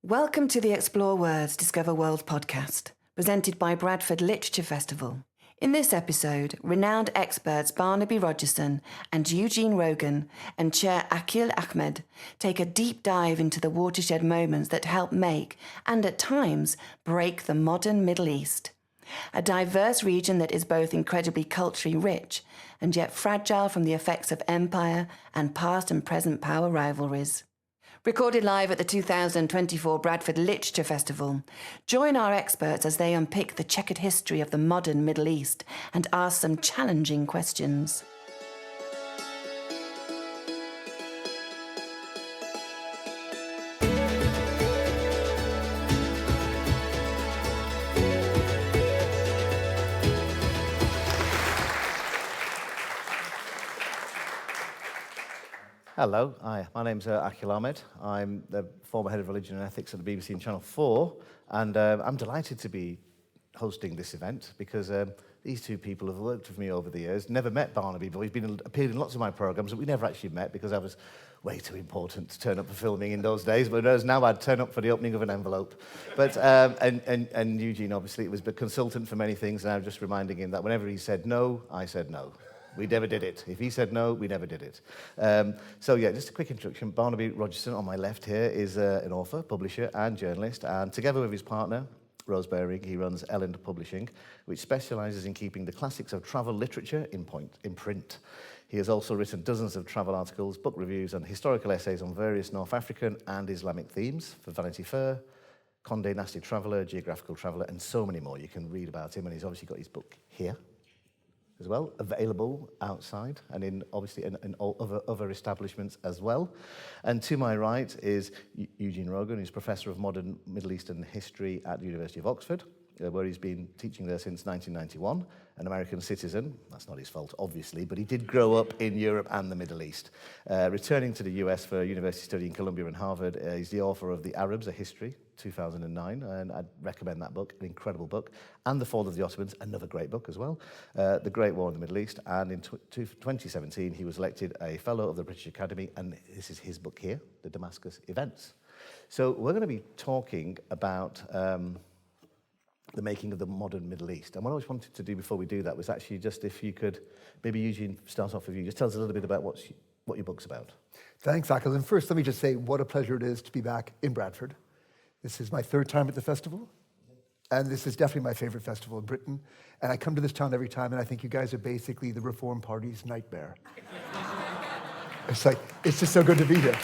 Welcome to the Explore Words, Discover World podcast, presented by Bradford Literature Festival. In this episode, renowned experts Barnaby Rogerson and Eugene Rogan and Chair Aaqil Ahmed take a deep dive into the watershed moments that help make, and at times, break the modern Middle East. A diverse region that is both incredibly culturally rich and yet fragile from the effects of empire and past and present power rivalries. Recorded live at the 2024 Bradford Literature Festival, join our experts as they unpick the checkered history of the modern Middle East and ask some challenging questions. Hello, hi, my name's Aaqil Ahmed. I'm the former head of religion and ethics at the BBC and Channel 4, and I'm delighted to be hosting this event because these two people have worked with me over the years. Never met Barnaby, but he's appeared in lots of my programmes, but we never actually met because I was way too important to turn up for filming in those days, but whereas now I'd turn up for the opening of an envelope. But and Eugene obviously was the consultant for many things, and I'm just reminding him that whenever he said no, I said no. We never did it. If he said no, we never did it. So yeah, just a quick introduction. Barnaby Rogerson on my left here is an author, publisher and journalist, and together with his partner, Rose Baring, he runs Elland Publishing, which specialises in keeping the classics of travel literature in print. He has also written dozens of travel articles, book reviews and historical essays on various North African and Islamic themes for Vanity Fair, Condé Nasty Traveller, Geographical Traveller, and so many more. You can read about him, and he's obviously got his book here as well, available outside and in obviously in all other establishments as well. And to my right is Eugene Rogan, who's Professor of Modern Middle Eastern History at the University of Oxford, where he's been teaching there since 1991, an American citizen. That's not his fault, obviously, but he did grow up in Europe and the Middle East. Returning to the US for university study in Columbia and Harvard, he's the author of The Arabs, A History, 2009, and I'd recommend that book, an incredible book, and The Fall of the Ottomans, another great book as well, The Great War in the Middle East, and in 2017 he was elected a Fellow of the British Academy, and this is his book here, The Damascus Events. So we're going to be talking about the making of the modern Middle East. And what I always wanted to do before we do that was actually just if you could, maybe Eugene, start off with you, just tell us a little bit about what your book's about. Thanks, Aaqil. And first, let me just say what a pleasure it is to be back in Bradford. This is my third time at the festival, and this is definitely my favorite festival in Britain. And I come to this town every time, and I think you guys are basically the Reform Party's nightmare. It's just so good to be here.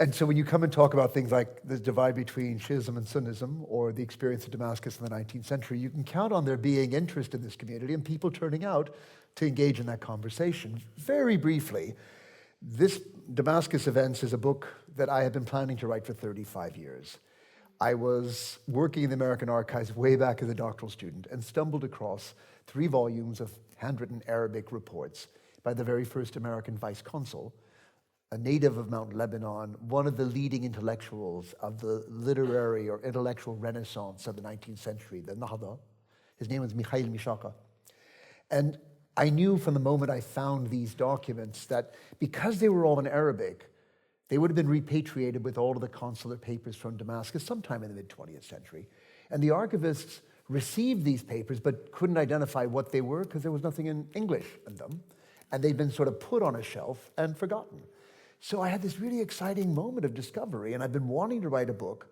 And so when you come and talk about things like the divide between Shiism and Sunnism, or the experience of Damascus in the 19th century, you can count on there being interest in this community and people turning out to engage in that conversation. Very briefly, this Damascus Events is a book that I have been planning to write for 35 years. I was working in the American Archives way back as a doctoral student and stumbled across 3 volumes of handwritten Arabic reports by the very first American vice consul, a native of Mount Lebanon, one of the leading intellectuals of the literary or intellectual renaissance of the 19th century, the Nahda. His name was Mikhail Mishaka. And I knew from the moment I found these documents that because they were all in Arabic, they would have been repatriated with all of the consular papers from Damascus sometime in the mid-20th century. And the archivists received these papers but couldn't identify what they were because there was nothing in English in them. And they'd been sort of put on a shelf and forgotten. So I had this really exciting moment of discovery, and I've been wanting to write a book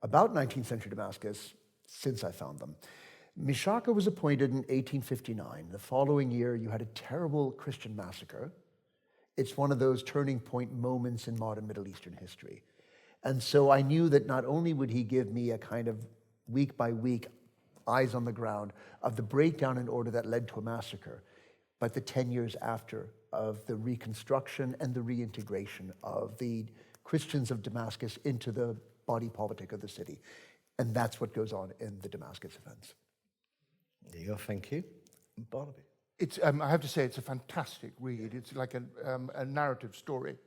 about 19th century Damascus since I found them. Mishaka was appointed in 1859. The following year, you had a terrible Christian massacre. It's one of those turning point moments in modern Middle Eastern history. And so I knew that not only would he give me a kind of week by week eyes on the ground of the breakdown in order that led to a massacre, but the 10 years after of the reconstruction and the reintegration of the Christians of Damascus into the body politic of the city. And that's what goes on in the Damascus Events. There you go, thank you. Barnaby. It's, I have to say, it's a fantastic read. It's like a narrative story,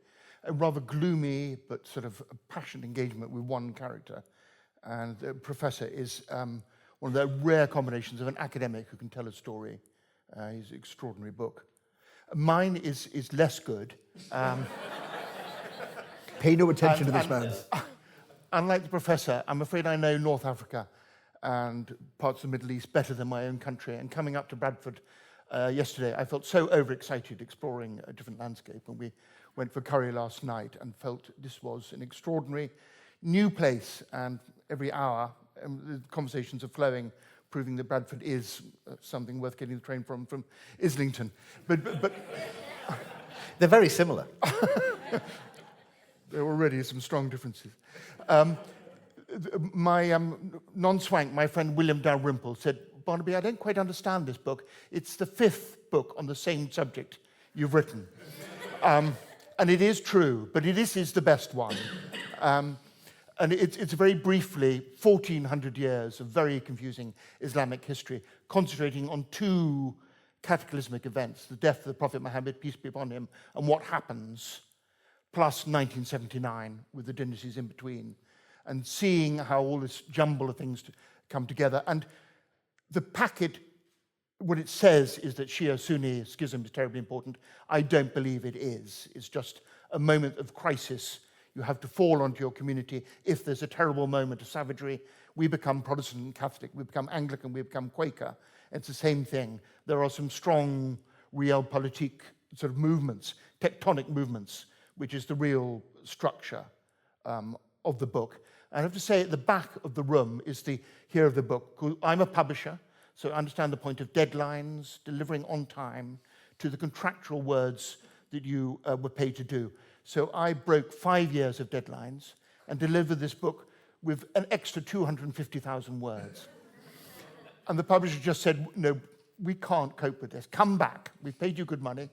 a rather gloomy but sort of passionate engagement with one character. And the professor is one of the rare combinations of an academic who can tell a story. He's an extraordinary book. Mine is less good. Pay no attention to this man. Unlike the professor, I'm afraid I know North Africa and parts of the Middle East better than my own country. And coming up to Bradford yesterday, I felt so overexcited exploring a different landscape. And we went for curry last night and felt this was an extraordinary new place. And every hour, the conversations are flowing, proving that Bradford is something worth getting the train from Islington. But They're very similar. there are already some strong differences. My non-swank, my friend William Dalrymple, said, Barnaby, I don't quite understand this book. It's the 5th book on the same subject you've written. And it is true, but this is the best one. And it's very briefly 1,400 years of very confusing Islamic history, concentrating on 2 cataclysmic events, the death of the Prophet Muhammad, peace be upon him, and what happens, plus 1979, with the dynasties in between, and seeing how all this jumble of things come together. And the packet, what it says is that Shia-Sunni schism is terribly important. I don't believe it is. It's just a moment of crisis. You have to fall onto your community. If there's a terrible moment of savagery, we become Protestant and Catholic, we become Anglican, we become Quaker. It's the same thing. There are some strong realpolitik sort of movements, tectonic movements, which is the real structure of the book. I have to say, at the back of the room is the here of the book. I'm a publisher, so I understand the point of deadlines, delivering on time, to the contractual words that you were paid to do. So I broke 5 years of deadlines and delivered this book with an extra 250,000 words. And the publisher just said, no, we can't cope with this. Come back. We've paid you good money.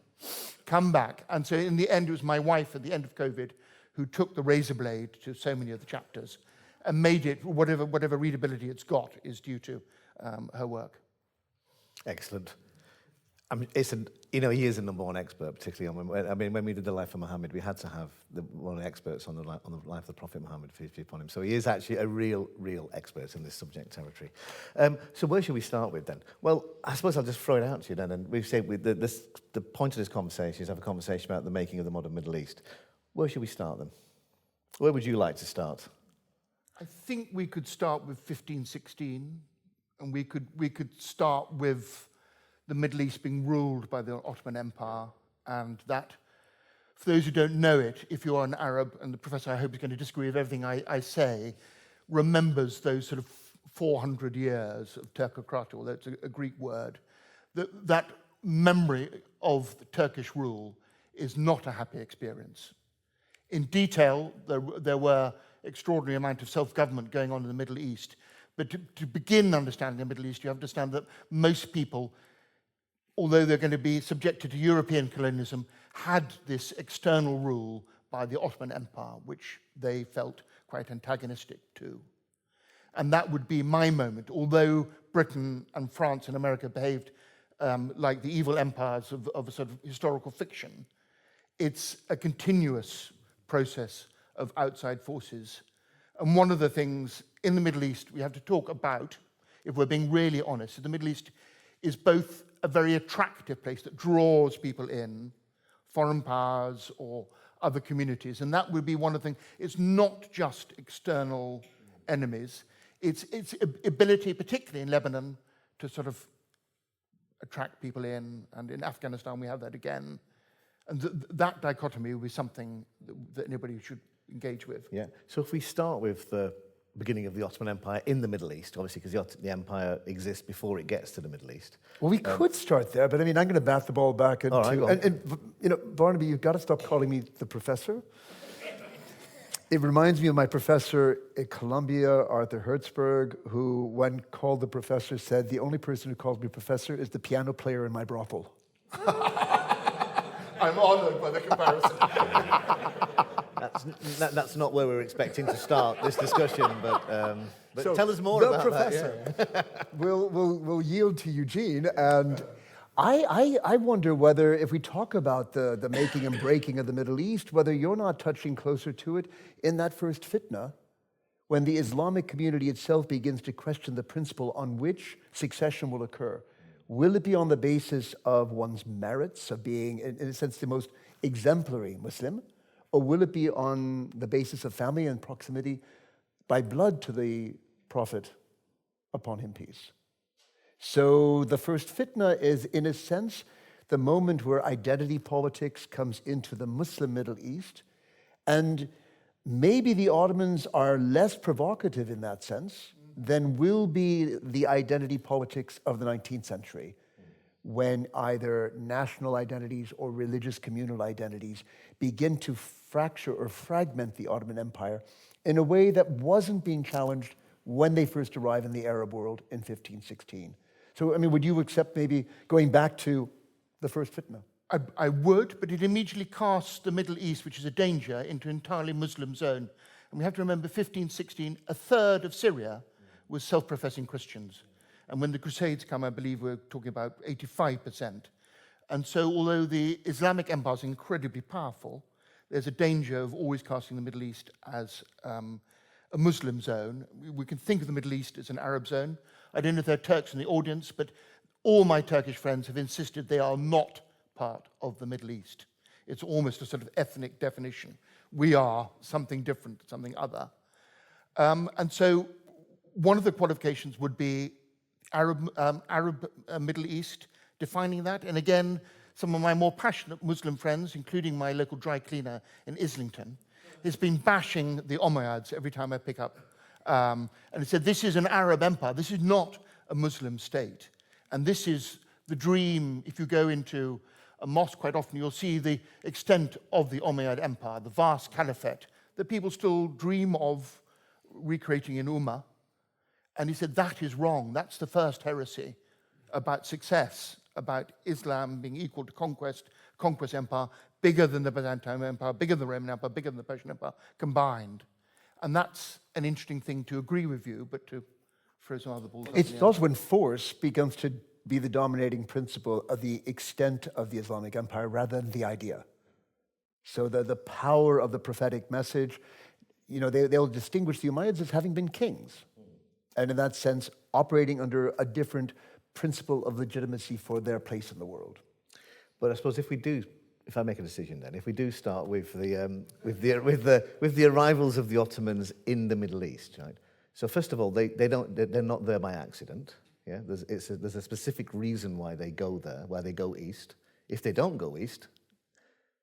Come back. And so in the end, it was my wife at the end of COVID who took the razor blade to so many of the chapters and made it, whatever readability it's got is due to her work. Excellent. I mean, he is a number one expert, particularly on when we did the Life of Muhammad, we had to have one of the experts on the life of the Prophet Muhammad, peace be upon him. So he is actually a real expert in this subject territory. So where should we start with then? Well, I suppose I'll just throw it out to you then. And we've said the point of this conversation is have a conversation about the making of the modern Middle East. Where should we start then? Where would you like to start? I think we could start with 1516, and we could start with the Middle East being ruled by the Ottoman Empire, and that, for those who don't know it, if you're an Arab, and the professor I hope is going to disagree with everything I say, remembers those sort of 400 years of Turkocratia, although it's a Greek word, that memory of the Turkish rule is not a happy experience. In detail, there were extraordinary amount of self-government going on in the Middle East, but to begin understanding the Middle East, you have to understand that most people, although they're going to be subjected to European colonialism, had this external rule by the Ottoman Empire, which they felt quite antagonistic to. And that would be my moment. Although Britain and France and America behaved like the evil empires of a sort of historical fiction, it's a continuous process of outside forces. And one of the things in the Middle East we have to talk about, if we're being really honest, the Middle East is both a very attractive place that draws people in, foreign powers or other communities. And that would be one of the things. It's not just external enemies. It's ability, particularly in Lebanon, to sort of attract people in. And in Afghanistan, we have that again. And that dichotomy would be something that anybody should engage with. Yeah. So if we start with the beginning of the Ottoman Empire in the Middle East, obviously because the empire exists before it gets to the Middle East. Well, we could start there, but I mean, I'm going to bat the ball back into... All right, and you know, Barnaby, you've got to stop calling me the professor. It reminds me of my professor at Columbia, Arthur Hertzberg, who, when called the professor, said, the only person who calls me professor is the piano player in my brothel. I'm honored by the comparison. That's not where we're expecting to start this discussion, but so tell us more about professor that. Yeah. will yield to Eugene, and I wonder whether, if we talk about the making and breaking of the Middle East, whether you're not touching closer to it in that first fitna, when the Islamic community itself begins to question the principle on which succession will occur. Will it be on the basis of one's merits, of being, in a sense, the most exemplary Muslim? Or will it be on the basis of family and proximity by blood to the Prophet, upon him peace? So the first fitna is, in a sense, the moment where identity politics comes into the Muslim Middle East. And maybe the Ottomans are less provocative in that sense than will be the identity politics of the 19th century, when either national identities or religious communal identities begin to fracture or fragment the Ottoman Empire in a way that wasn't being challenged when they first arrived in the Arab world in 1516. So, I mean, would you accept maybe going back to the first fitna? I would, but it immediately casts the Middle East, which is a danger, into an entirely Muslim zone. And we have to remember 1516, a third of Syria was self-professing Christians. And when the Crusades come, I believe we're talking about 85%. And so although the Islamic empire is incredibly powerful, there's a danger of always casting the Middle East as a Muslim zone. We can think of the Middle East as an Arab zone. I don't know if there are Turks in the audience, but all my Turkish friends have insisted they are not part of the Middle East. It's almost a sort of ethnic definition. We are something different, something other. And so one of the qualifications would be Arab Middle East, defining that. And again, some of my more passionate Muslim friends, including my local dry cleaner in Islington, has been bashing the Umayyads every time I pick up. And he said, this is an Arab empire. This is not a Muslim state. And this is the dream. If you go into a mosque, quite often you'll see the extent of the Umayyad empire, the vast caliphate that people still dream of recreating in Ummah. And he said, that is wrong. That's the first heresy about success, about Islam being equal to conquest empire, bigger than the Byzantine Empire, bigger than the Roman Empire, bigger than the Persian Empire, combined. And that's an interesting thing to agree with you, but to throw some other balls. It's also when force begins to be the dominating principle of the extent of the Islamic Empire rather than the idea. So the power of the prophetic message, you know, they'll distinguish the Umayyads as having been kings. And in that sense, operating under a different principle of legitimacy for their place in the world. But I suppose if I make a decision then, if we do start with the arrivals of the Ottomans in the Middle East, right? So first of all, they're not there by accident. Yeah, there's a specific reason why they go there, why they go east. If they don't go east,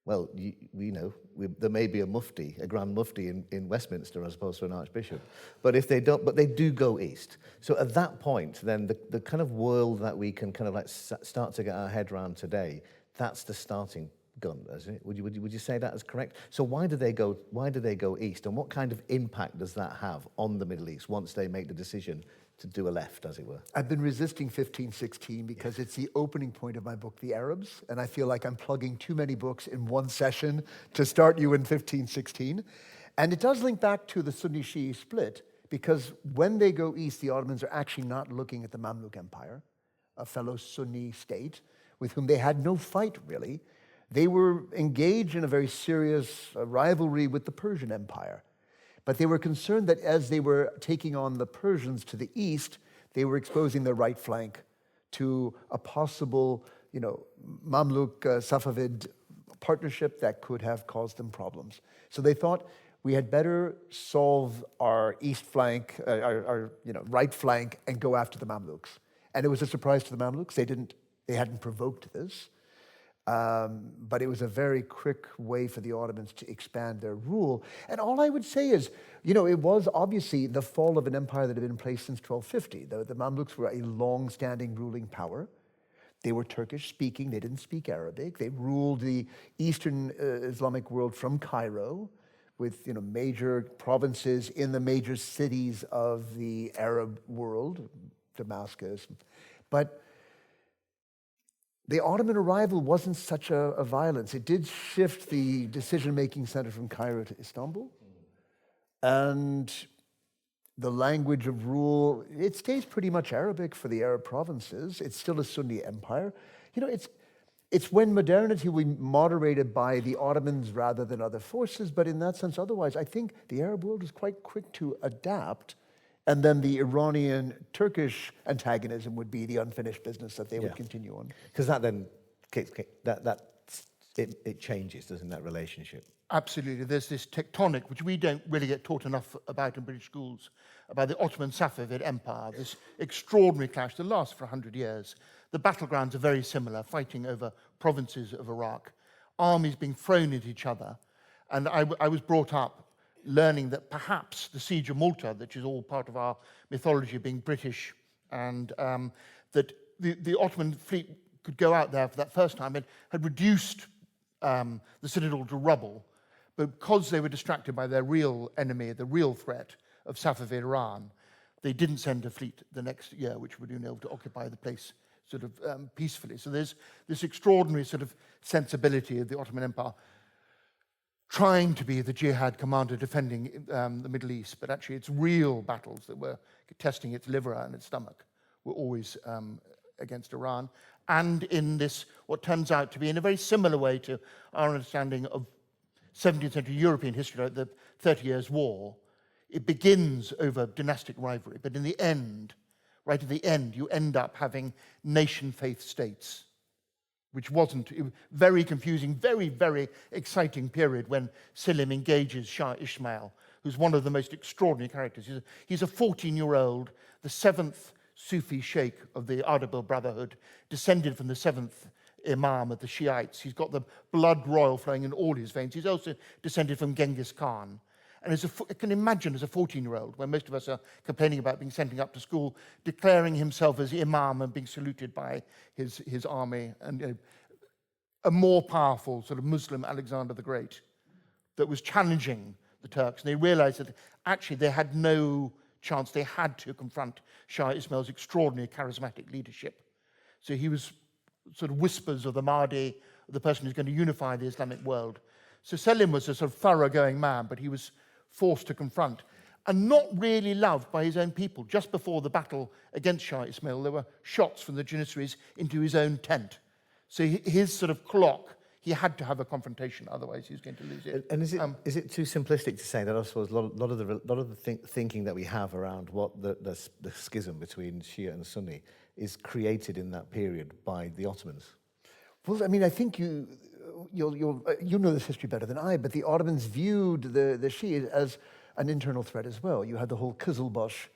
well, there may be a mufti, a grand mufti in Westminster as opposed to an archbishop. But if they don't, but they do go east. So at that point, then the kind of world that we can kind of like start to get our head around today, that's the starting gun, isn't it? Would you say that is correct? So why do they go east, and what kind of impact does that have on the Middle East once they make the decision to do a left, as it were? I've been resisting 1516 because it's the opening point of my book, The Arabs, and I feel like I'm plugging too many books in one session to start you in 1516. And it does link back to the Sunni-Shi'i split, because when they go east, the Ottomans are actually not looking at the Mamluk Empire, a fellow Sunni state with whom they had no fight, really. They were engaged in a very serious rivalry with the Persian Empire. But they were concerned that as they were taking on the Persians to the east, they were exposing their right flank to a possible, Mamluk Safavid partnership that could have caused them problems. So they thought we had better solve our east flank, our right flank, and go after the Mamluks. And it was a surprise to the Mamluks. They hadn't provoked this. But it was a very quick way for the Ottomans to expand their rule. And all I would say is, it was obviously the fall of an empire that had been in place since 1250. The Mamluks were a long-standing ruling power. They were Turkish-speaking. They didn't speak Arabic. They ruled the Eastern Islamic world from Cairo, with major provinces in the major cities of the Arab world, Damascus. But the Ottoman arrival wasn't such a violence. It did shift the decision-making center from Cairo to Istanbul. And the language of rule, it stays pretty much Arabic for the Arab provinces. It's still a Sunni empire. It's when modernity will be moderated by the Ottomans rather than other forces, but in that sense, otherwise, I think the Arab world is quite quick to adapt And then the Iranian-Turkish antagonism would be the unfinished business that they would continue on. Because that then, it changes, doesn't that relationship? Absolutely. There's this tectonic, which we don't really get taught enough about in British schools, about the Ottoman Safavid Empire, this extraordinary clash that lasts for 100 years. The battlegrounds are very similar, fighting over provinces of Iraq, armies being thrown at each other. And I was brought up learning that perhaps the siege of Malta, which is all part of our mythology being British, and that the Ottoman fleet could go out there for that first time and had reduced the citadel to rubble, but because they were distracted by their real enemy, the real threat of Safavid Iran, they didn't send a fleet the next year, which would have been able to occupy the place sort of peacefully. So there's this extraordinary sort of sensibility of the Ottoman Empire trying to be the jihad commander defending the Middle East, but actually its real battles that were testing its liver and its stomach were always against Iran. And in this, what turns out to be in a very similar way to our understanding of 17th century European history, like the 30 Years' War, it begins over dynastic rivalry, but in the end, right at the end, you end up having nation-faith states, which wasn't very confusing, very, very exciting period when Selim engages Shah Ismail, who's one of the most extraordinary characters. He's a 14-year-old, the seventh Sufi sheikh of the Ardabil Brotherhood, descended from the seventh Imam of the Shiites. He's got the blood royal flowing in all his veins. He's also descended from Genghis Khan. And I can imagine as a 14-year-old, when most of us are complaining about being sent up to school, declaring himself as Imam and being saluted by his army, and a more powerful sort of Muslim Alexander the Great that was challenging the Turks. And they realized that actually they had no chance. They had to confront Shah Ismail's extraordinary charismatic leadership. So he was sort of whispers of the Mahdi, the person who's going to unify the Islamic world. So Selim was a sort of thoroughgoing man, but he was forced to confront, and not really loved by his own people. Just before the battle against Shah Ismail, there were shots from the Janissaries into his own tent. So his sort of clock, he had to have a confrontation, otherwise he was going to lose it. And is it too simplistic to say that I suppose a lot of the thinking that we have around what the schism between Shia and Sunni is created in that period by the Ottomans? Well, I mean, I think you know this history better than I, but the Ottomans viewed the Shias as an internal threat as well. You had the whole Kızılbaş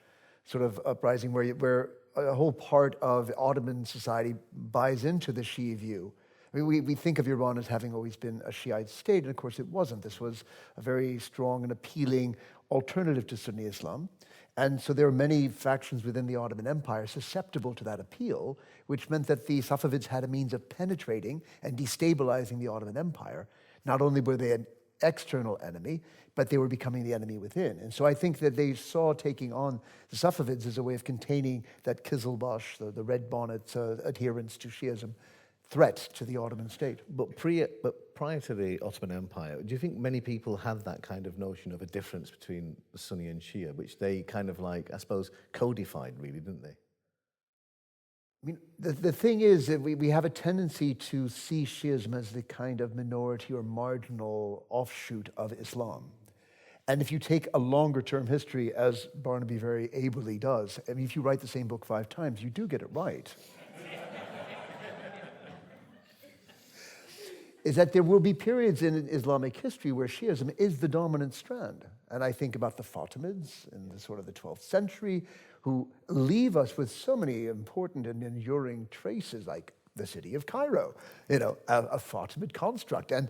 sort of uprising where a whole part of Ottoman society buys into the Shia view. I mean, we think of Iran as having always been a Shiite state, and of course it wasn't. This was a very strong and appealing alternative to Sunni Islam. And so there are many factions within the Ottoman Empire susceptible to that appeal, which meant that the Safavids had a means of penetrating and destabilizing the Ottoman Empire. Not only were they an external enemy, but they were becoming the enemy within. And so I think that they saw taking on the Safavids as a way of containing that Kızılbaş, the red bonnet adherence to Shiism, threat to the Ottoman state. But prior to the Ottoman Empire, do you think many people had that kind of notion of a difference between Sunni and Shia, which they kind of like, I suppose, codified really, didn't they? I mean, the thing is that we have a tendency to see Shiism as the kind of minority or marginal offshoot of Islam. And if you take a longer-term history, as Barnaby very ably does, I mean, if you write the same book 5 times, you do get it right. Is that there will be periods in Islamic history where Shiism is the dominant strand. And I think about the Fatimids in the sort of the 12th century, who leave us with so many important and enduring traces, like the city of Cairo, a Fatimid construct. And,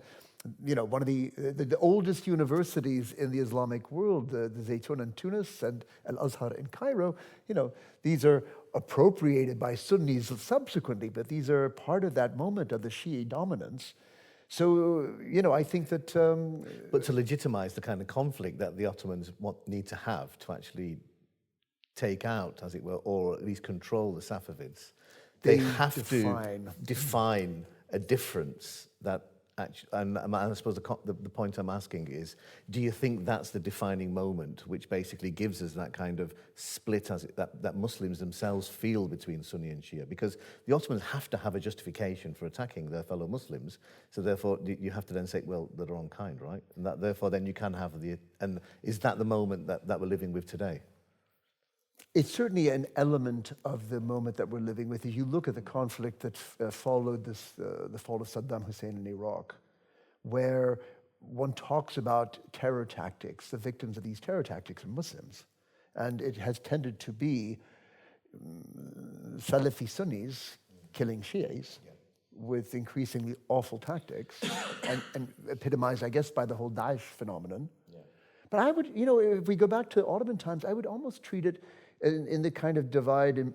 one of the oldest universities in the Islamic world, the Zaytun in Tunis and Al-Azhar in Cairo, these are appropriated by Sunnis subsequently, but these are part of that moment of the Shia dominance. So, I think that... but to legitimize the kind of conflict that the Ottomans need to have to actually take out, as it were, or at least control the Safavids, they have to define a difference that actually... And I suppose the point I'm asking is, do you think that's the defining moment which basically gives us that kind of split that Muslims themselves feel between Sunni and Shia? Because the Ottomans have to have a justification for attacking their fellow Muslims, so therefore you have to then say, well, they're wrong kind, right? And that therefore then you can have and is that the moment that we're living with today? It's certainly an element of the moment that we're living with. If you look at the conflict that followed the fall of Saddam Hussein in Iraq, where one talks about terror tactics, the victims of these terror tactics are Muslims. And it has tended to be Salafi Sunnis killing Shias with increasingly awful tactics and epitomized, I guess, by the whole Daesh phenomenon. But I would, if we go back to Ottoman times, I would almost treat it in the kind of divide in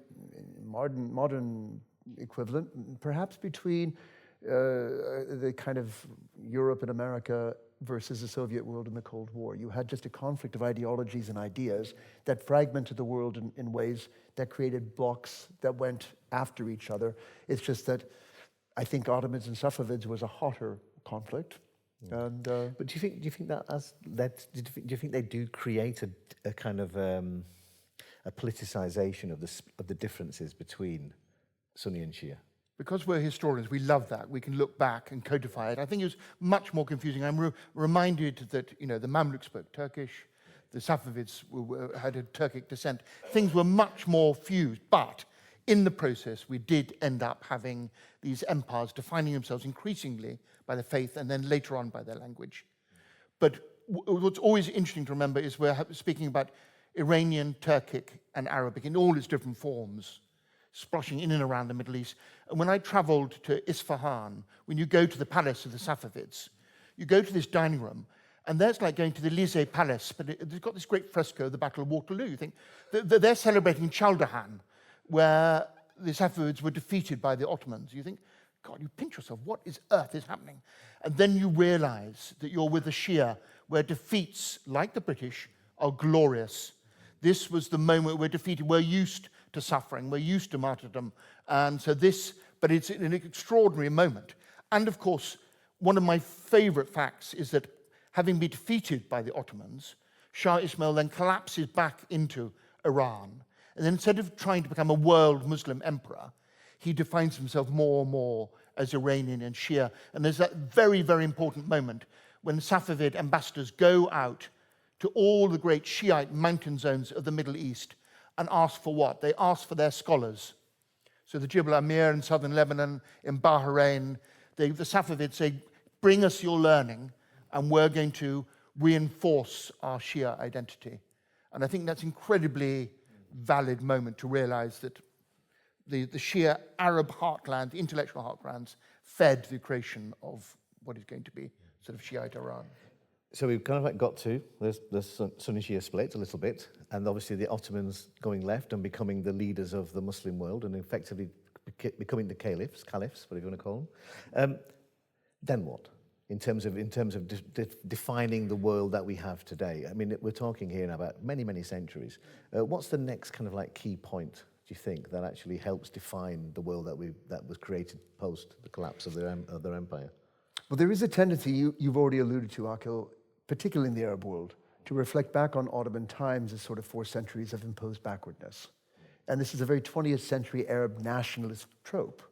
modern equivalent, perhaps between the kind of Europe and America versus the Soviet world in the Cold War. You had just a conflict of ideologies and ideas that fragmented the world in ways that created blocks that went after each other. It's just that I think Ottomans and Safavids was a hotter conflict. And, but do you think that do you think they do create a kind of a politicization of the differences between Sunni and Shia? Because we're historians, we love that. We can look back and codify it. I think it was much more confusing. I'm reminded that the Mamluks spoke Turkish, the Safavids had a Turkic descent. Things were much more fused, but in the process, we did end up having these empires defining themselves increasingly by their faith and then later on by their language. But what's always interesting to remember is we're speaking about Iranian, Turkic, and Arabic in all its different forms, splashing in and around the Middle East. And when I traveled to Isfahan, when you go to the palace of the Safavids, you go to this dining room, and there's like going to the Élysée Palace, but it's got this great fresco of the Battle of Waterloo. You think they're celebrating Chaldahan, where the Safavids were defeated by the Ottomans. You think, God, you pinch yourself, what is earth is happening? And then you realize that you're with the Shia, where defeats, like the British, are glorious. This was the moment we're defeated. We're used to suffering, we're used to martyrdom. And so but it's an extraordinary moment. And of course, one of my favorite facts is that having been defeated by the Ottomans, Shah Ismail then collapses back into Iran. And then instead of trying to become a world Muslim emperor, he defines himself more and more as Iranian and Shia. And there's that very, very important moment when Safavid ambassadors go out to all the great Shiite mountain zones of the Middle East and ask for what? They ask for their scholars. So the Jibal Amir in southern Lebanon, in Bahrain, the Safavids say, bring us your learning and we're going to reinforce our Shia identity. And I think that's an incredibly valid moment to realize that the Shia Arab heartland, the intellectual heartlands, fed the creation of what is going to be sort of Shiite Iran. So we've kind of like got to the Sunni Shia split a little bit, and obviously the Ottomans going left and becoming the leaders of the Muslim world and effectively becoming the caliphs, whatever you want to call them. Then what? In terms of defining the world that we have today. I mean, we're talking here now about many, many centuries. What's the next kind of like key point, do you think, that actually helps define the world that was created post the collapse of their empire? Well, there is a tendency, you've already alluded to, Aaqil, particularly in the Arab world, to reflect back on Ottoman times as sort of 4 centuries of imposed backwardness. And this is a very 20th century Arab nationalist trope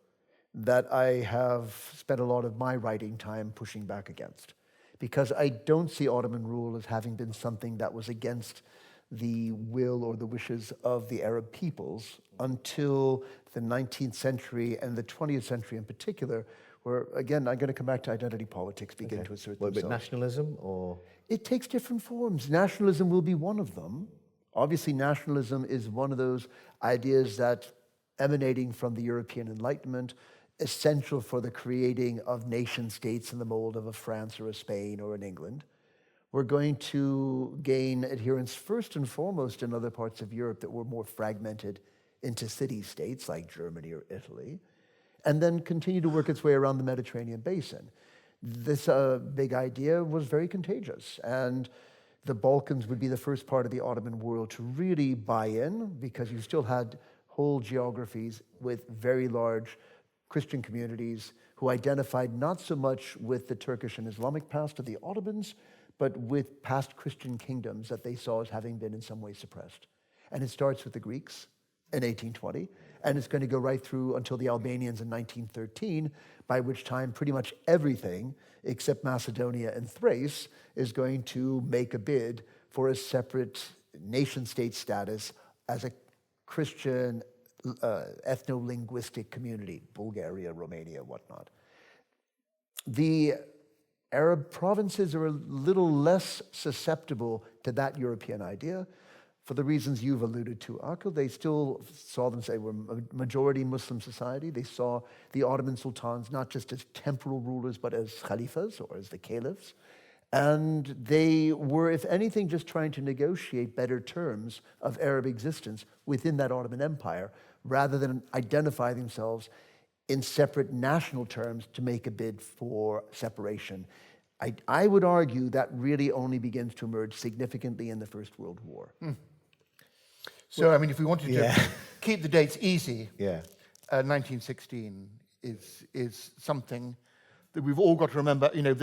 that I have spent a lot of my writing time pushing back against. Because I don't see Ottoman rule as having been something that was against the will or the wishes of the Arab peoples until the 19th century and the 20th century in particular, where, again, I'm going to come back to identity politics, begin to assert themselves. But nationalism, or? It takes different forms. Nationalism will be one of them. Obviously, nationalism is one of those ideas that emanating from the European Enlightenment, essential for the creating of nation states in the mold of a France or a Spain or an England. We're going to gain adherence first and foremost in other parts of Europe that were more fragmented into city-states like Germany or Italy, and then continue to work its way around the Mediterranean basin. This big idea was very contagious, and the Balkans would be the first part of the Ottoman world to really buy in, because you still had whole geographies with very large Christian communities who identified not so much with the Turkish and Islamic past of the Ottomans, but with past Christian kingdoms that they saw as having been in some way suppressed. And it starts with the Greeks in 1820, and it's going to go right through until the Albanians in 1913, by which time pretty much everything except Macedonia and Thrace is going to make a bid for a separate nation-state status as a Christian, ethno-linguistic community, Bulgaria, Romania, whatnot. The Arab provinces are a little less susceptible to that European idea for the reasons you've alluded to, Aaqil. They still saw themselves, they were a majority Muslim society. They saw the Ottoman sultans not just as temporal rulers, but as khalifas or as the caliphs. And they were, if anything, just trying to negotiate better terms of Arab existence within that Ottoman Empire, rather than identify themselves in separate national terms to make a bid for separation. I would argue that really only begins to emerge significantly in the First World War. So, I mean, if we wanted to keep the dates easy, 1916 is something that we've all got to remember. You know,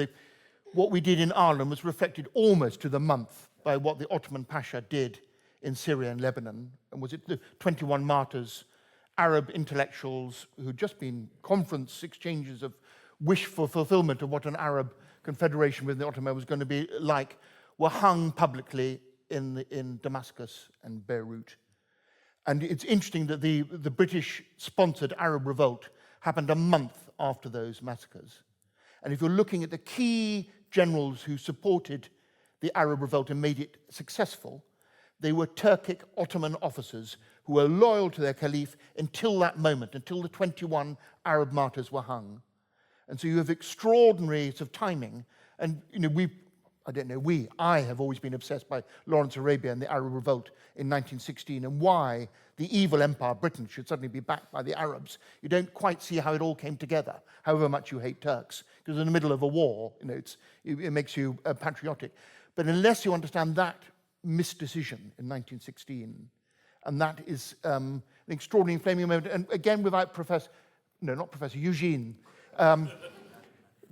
what we did in Ireland was reflected almost to the month by what the Ottoman Pasha did in Syria and Lebanon. And was it the 21 martyrs, Arab intellectuals who'd just been conference exchanges of wish for fulfillment of what an Arab confederation with the Ottoman was going to be like, were hung publicly in Damascus and Beirut. And it's interesting that the British-sponsored Arab revolt happened a month after those massacres. And if you're looking at the key generals who supported the Arab revolt and made it successful, they were Turkic Ottoman officers who were loyal to their caliph until that moment, until the 21 Arab martyrs were hung. And so you have extraordinary sort of timing. And you know, I have always been obsessed by Lawrence Arabia and the Arab revolt in 1916 and why the evil empire Britain should suddenly be backed by the Arabs. You don't quite see how it all came together, however much you hate Turks, because in the middle of a war, you know, it makes you patriotic. But unless you understand that misdecision in 1916, and that is an extraordinary inflaming moment, and again without Eugene,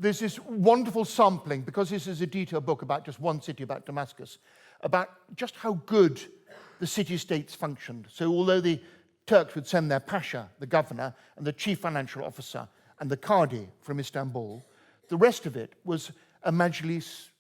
there's this wonderful sampling, because this is a detailed book about just one city, about Damascus, about just how good the city-states functioned. So although the Turks would send their pasha, the governor, and the chief financial officer, and the Qadi from Istanbul, the rest of it was a majlis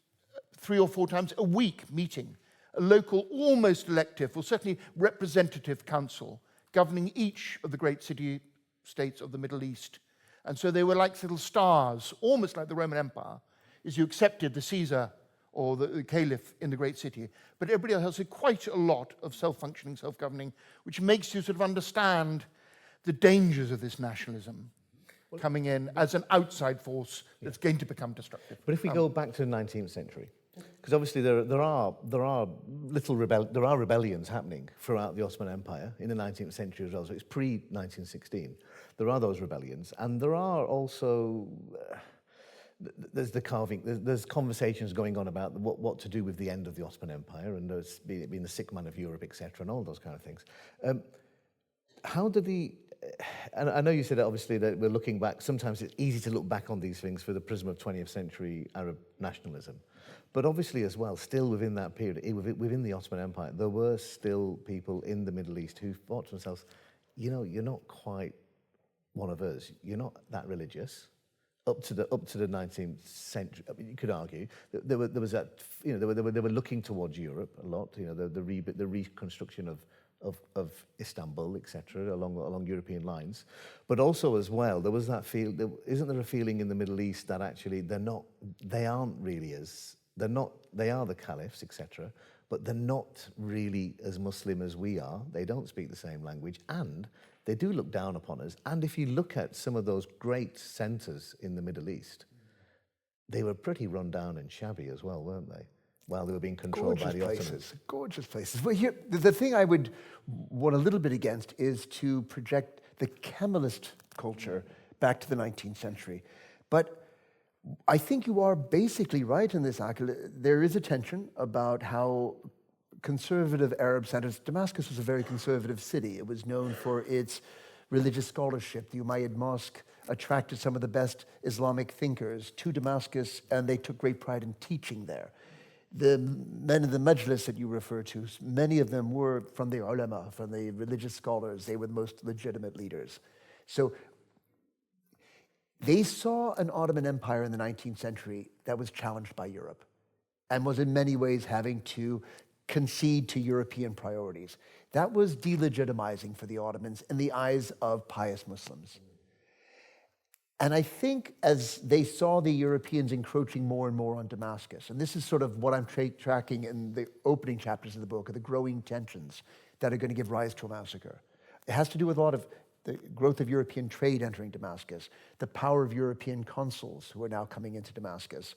3 or 4 times a week meeting, a local, almost elective, or certainly representative council, governing each of the great city-states of the Middle East. And so they were like little stars, almost like the Roman Empire, as you accepted the Caesar or the caliph in the great city. But everybody else had quite a lot of self-functioning, self-governing, which makes you sort of understand the dangers of this nationalism coming in as an outside force that's going to become destructive. But if we go back to the 19th century, because obviously there are rebellions happening throughout the Ottoman Empire in the 19th century as well. So it's pre-1916. There are those rebellions, and there are also there's conversations going on about what to do with the end of the Ottoman Empire and there's being the sick man of Europe, etc., and all those kind of things. How do and I know you said that obviously that we're looking back. Sometimes it's easy to look back on these things through the prism of 20th century Arab nationalism. But obviously as well, still within that period, within the Ottoman Empire, there were still people in the Middle East who thought to themselves, you know, you're not quite one of us. You're not that religious. Up to the 19th century, I mean, you could argue that there was that, you know, they were looking towards Europe a lot. You know, the reconstruction of Istanbul, etc., along European lines, but also as well there was that isn't there a feeling in the Middle East that actually they are the caliphs, etc., but they're not really as Muslim as we are. They don't speak the same language, and they do look down upon us. And if you look at some of those great centres in the Middle East, they were pretty run down and shabby as well, weren't they? While they were being controlled by the Ottomans. Gorgeous places. Well, here, the thing I would want a little bit against is to project the Kemalist culture back to the 19th century. But I think you are basically right in this, Aaqil. There is a tension about how conservative Arab centers. Damascus was a very conservative city. It was known for its religious scholarship. The Umayyad Mosque attracted some of the best Islamic thinkers to Damascus, and they took great pride in teaching there. The men in the majlis that you refer to, many of them were from the ulama, from the religious scholars. They were the most legitimate leaders. So they saw an Ottoman Empire in the 19th century that was challenged by Europe and was in many ways having to concede to European priorities. That was delegitimizing for the Ottomans in the eyes of pious Muslims. And I think as they saw the Europeans encroaching more and more on Damascus, and this is sort of what I'm tracking in the opening chapters of the book, are the growing tensions that are going to give rise to a massacre. It has to do with a lot of the growth of European trade entering Damascus, the power of European consuls who are now coming into Damascus.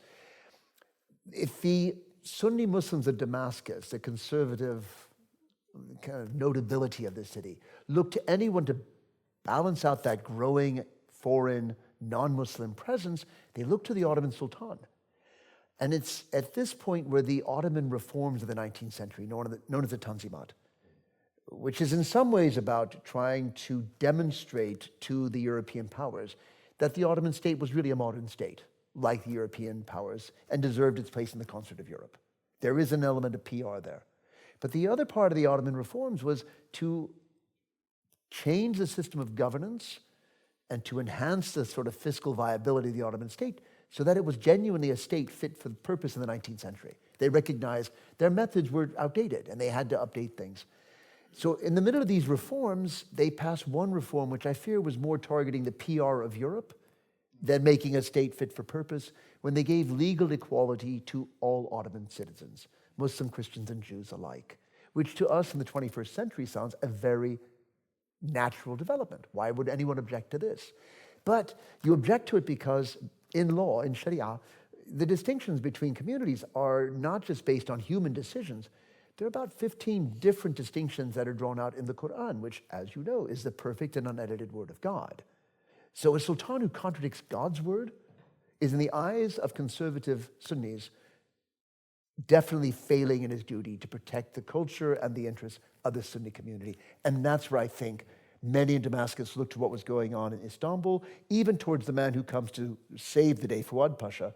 If the Sunni Muslims of Damascus, the conservative kind of notability of the city, look to anyone to balance out that growing foreign non-Muslim presence, they look to the Ottoman Sultan. And it's at this point where the Ottoman reforms of the 19th century, known as the Tanzimat, which is in some ways about trying to demonstrate to the European powers that the Ottoman state was really a modern state, like the European powers, and deserved its place in the concert of Europe. There is an element of PR there. But the other part of the Ottoman reforms was to change the system of governance and to enhance the sort of fiscal viability of the Ottoman state so that it was genuinely a state fit for the purpose in the 19th century. They recognized their methods were outdated and they had to update things. So in the middle of these reforms, they passed one reform which I fear was more targeting the PR of Europe than making a state fit for purpose, when they gave legal equality to all Ottoman citizens, Muslim, Christians, and Jews alike, which to us in the 21st century sounds a very natural development. Why would anyone object to this? But you object to it because in law, in Sharia, the distinctions between communities are not just based on human decisions. There are about 15 different distinctions that are drawn out in the Quran, which, as you know, is the perfect and unedited word of God. So a sultan who contradicts God's word is, in the eyes of conservative Sunnis, definitely failing in his duty to protect the culture and the interests of the Sunni community. And that's where I think many in Damascus looked to what was going on in Istanbul, even towards the man who comes to save the day, Fuad Pasha,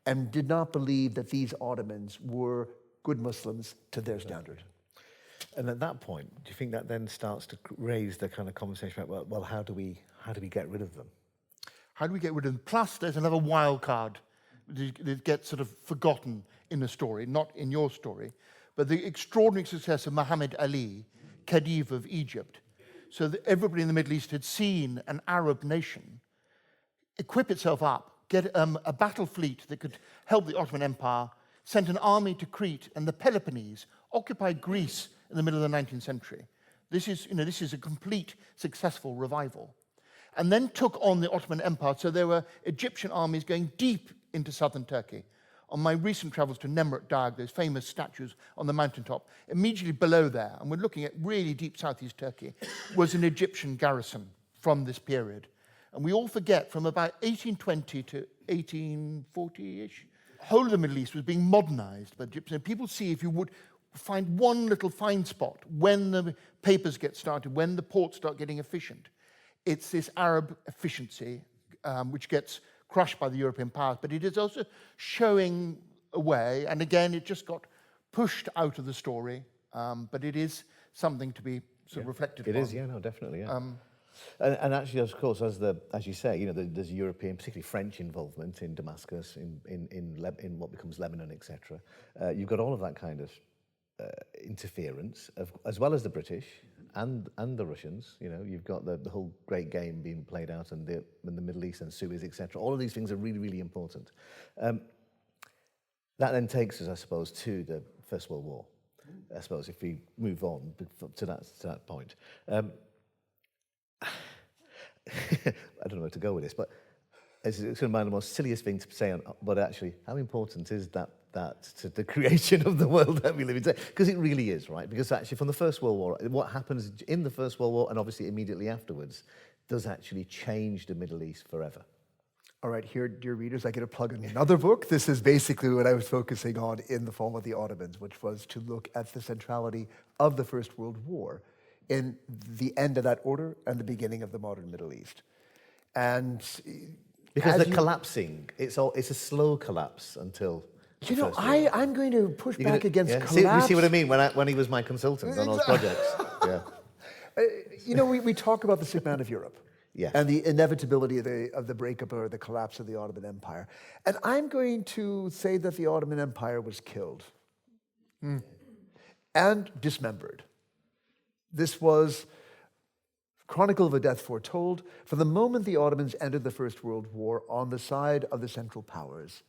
and did not believe that these Ottomans were good Muslims to their standard. And at that point, do you think that then starts to raise the kind of conversation about, well, how do we get rid of them? How do we get rid of them? Plus, there's another wild card that gets sort of forgotten in the story, not in your story, but the extraordinary success of Muhammad Ali, Khedive of Egypt. So that everybody in the Middle East had seen an Arab nation equip itself up, get a battle fleet that could help the Ottoman Empire, sent an army to Crete and the Peloponnese, occupied Greece in the middle of the 19th century. This is a complete successful revival. And then took on the Ottoman Empire, so there were Egyptian armies going deep into southern Turkey. On my recent travels to Nemrut Dağ, those famous statues on the mountaintop, immediately below there, and we're looking at really deep southeast Turkey, was an Egyptian garrison from this period. And we all forget, from about 1820 to 1840-ish, the whole of the Middle East was being modernized by Egyptians. And people see, if you would find one little fine spot, when the papers get started, when the ports start getting efficient, it's this Arab efficiency which gets crushed by the European powers, but it is also showing a way, and again, it just got pushed out of the story, but it is something to be sort of reflected upon. It is, yeah, no, definitely, yeah. And actually, of course, as you say, there's European, particularly French involvement in Damascus, in what becomes Lebanon, etc. You've got all of that kind of interference, as well as the British and the Russians. You've got the whole great game being played out in the Middle East and Suez, etc. All of these things are really, really important. That then takes us, I suppose, to the First World War. I suppose if we move on to that point. I don't know where to go with this, but it's going to be the most silliest thing to say, but actually, how important is that to the creation of the world that we live in today? Because it really is, right? Because actually, from the First World War, what happens in the First World War, and obviously immediately afterwards, does actually change the Middle East forever. All right, here, dear readers, I get a plug in another book. This is basically what I was focusing on in The Fall of the Ottomans, which was to look at the centrality of the First World War in the end of that order and the beginning of the modern Middle East. And because the collapsing, it's a slow collapse until. I'm going to push back against collapse. You see what I mean when he was my consultant on those projects. Yeah. We talk about the sick man of Europe. Yeah. And the inevitability of the breakup or the collapse of the Ottoman Empire. And I'm going to say that the Ottoman Empire was killed and dismembered. This was Chronicle of a Death Foretold. From the moment the Ottomans entered the First World War on the side of the Central Powers,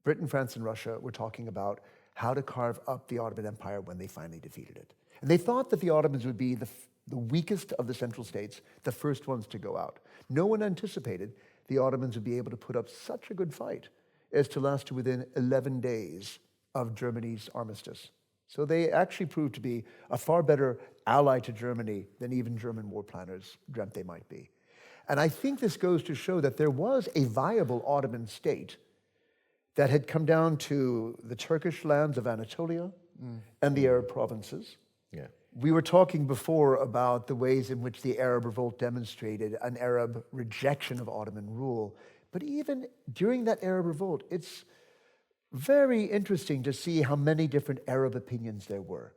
Britain, France, and Russia were talking about how to carve up the Ottoman Empire when they finally defeated it. And they thought that the Ottomans would be the weakest of the Central States, the first ones to go out. No one anticipated the Ottomans would be able to put up such a good fight as to last to within 11 days of Germany's armistice. So they actually proved to be a far better ally to Germany than even German war planners dreamt they might be. And I think this goes to show that there was a viable Ottoman state that had come down to the Turkish lands of Anatolia and the Arab provinces. Yeah. We were talking before about the ways in which the Arab revolt demonstrated an Arab rejection of Ottoman rule. But even during that Arab revolt, it's very interesting to see how many different Arab opinions there were.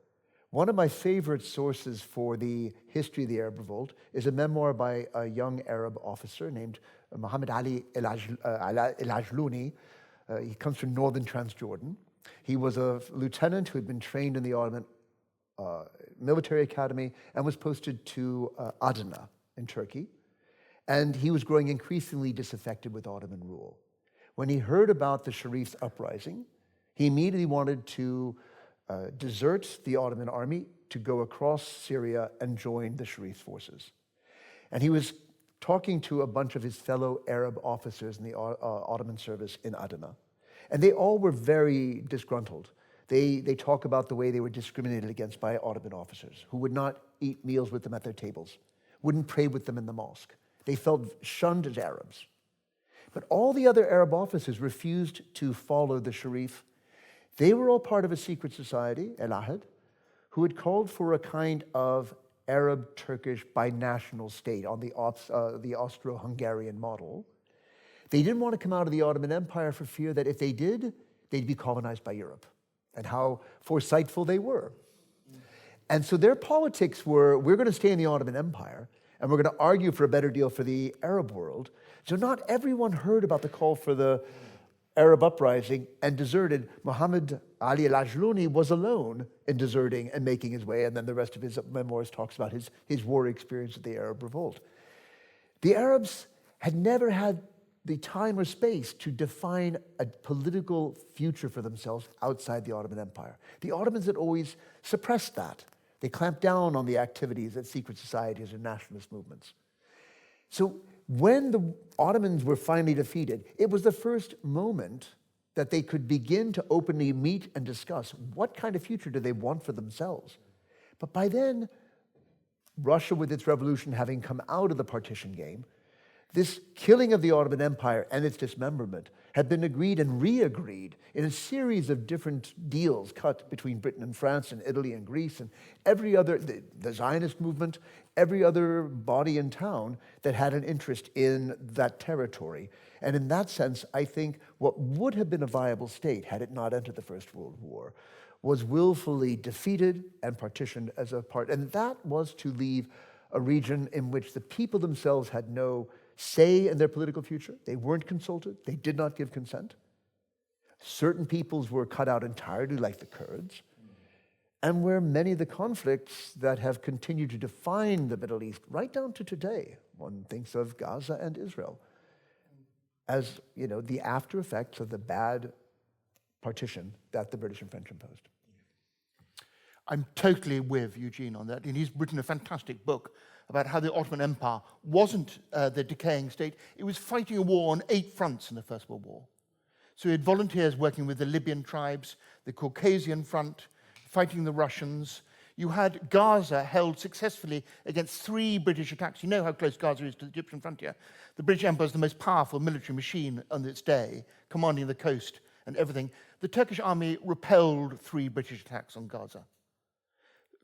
One of my favorite sources for the history of the Arab revolt is a memoir by a young Arab officer named Muhammad Ali El-Ajlouni. He comes from northern Transjordan. He was a lieutenant who had been trained in the Ottoman military academy and was posted to Adana in Turkey. And he was growing increasingly disaffected with Ottoman rule. When he heard about the Sharif's uprising, he immediately wanted to desert the Ottoman army to go across Syria and join the Sharif's forces. And he was talking to a bunch of his fellow Arab officers in the Ottoman service in Adana. And they all were very disgruntled. They talk about the way they were discriminated against by Ottoman officers who would not eat meals with them at their tables, wouldn't pray with them in the mosque. They felt shunned as Arabs. But all the other Arab officers refused to follow the Sharif. They were all part of a secret society, El Ahmed, who had called for a kind of Arab-Turkish binational state on the Austro-Hungarian model. They didn't want to come out of the Ottoman Empire for fear that if they did, they'd be colonized by Europe, and how foresightful they were. And so their politics were, we're going to stay in the Ottoman Empire, and we're going to argue for a better deal for the Arab world. So not everyone heard about the call for the Arab uprising and deserted. Muhammad Ali al-Ajlouni was alone in deserting and making his way, and then the rest of his memoirs talks about his war experience at the Arab revolt. The Arabs had never had the time or space to define a political future for themselves outside the Ottoman Empire. The Ottomans had always suppressed that. They clamped down on the activities of secret societies and nationalist movements. So when the Ottomans were finally defeated, it was the first moment that they could begin to openly meet and discuss what kind of future do they want for themselves. But by then, Russia, with its revolution having come out of the partition game, this killing of the Ottoman Empire and its dismemberment had been agreed and re-agreed in a series of different deals cut between Britain and France and Italy and Greece and every other, the Zionist movement, every other body in town that had an interest in that territory. And in that sense, I think what would have been a viable state had it not entered the First World War was willfully defeated and partitioned as a part. And that was to leave a region in which the people themselves had no say in their political future. They weren't consulted. They did not give consent. Certain peoples were cut out entirely, like the Kurds, and where many of the conflicts that have continued to define the Middle East right down to today, one thinks of Gaza and Israel, as, the after effects of the bad partition that the British and French imposed. I'm totally with Eugene on that, and he's written a fantastic book about how the Ottoman Empire wasn't the decaying state. It was fighting a war on 8 fronts in the First World War. So he had volunteers working with the Libyan tribes, the Caucasian front, fighting the Russians. You had Gaza held successfully against 3 British attacks. You know how close Gaza is to the Egyptian frontier. The British Empire is the most powerful military machine on its day, commanding the coast and everything. The Turkish army repelled 3 British attacks on Gaza.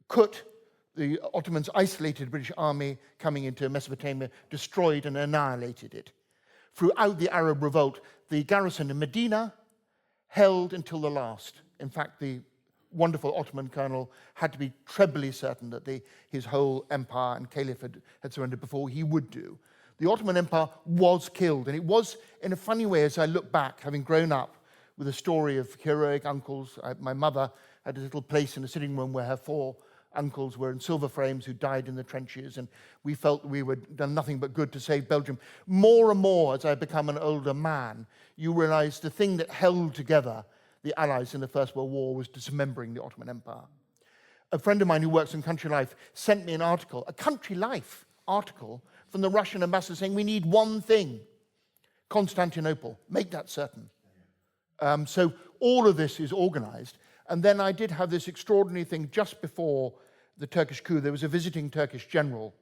Kut, the Ottomans' isolated British army coming into Mesopotamia, destroyed and annihilated it. Throughout the Arab revolt, the garrison in Medina held until the last. In fact, the wonderful Ottoman colonel had to be trebly certain that his whole empire and caliphate had surrendered before he would do. The Ottoman Empire was killed, and it was, in a funny way, as I look back, having grown up with a story of heroic uncles. My mother had a little place in the sitting room where her 4 uncles were in silver frames who died in the trenches, and we felt we were done nothing but good to save Belgium. More and more, as I become an older man, you realize the thing that held together the Allies in the First World War was dismembering the Ottoman Empire. A friend of mine who works in Country Life sent me an article, a Country Life article from the Russian ambassador saying, we need one thing, Constantinople, make that certain. So all of this is organized. And then I did have this extraordinary thing just before the Turkish coup. There was a visiting Turkish general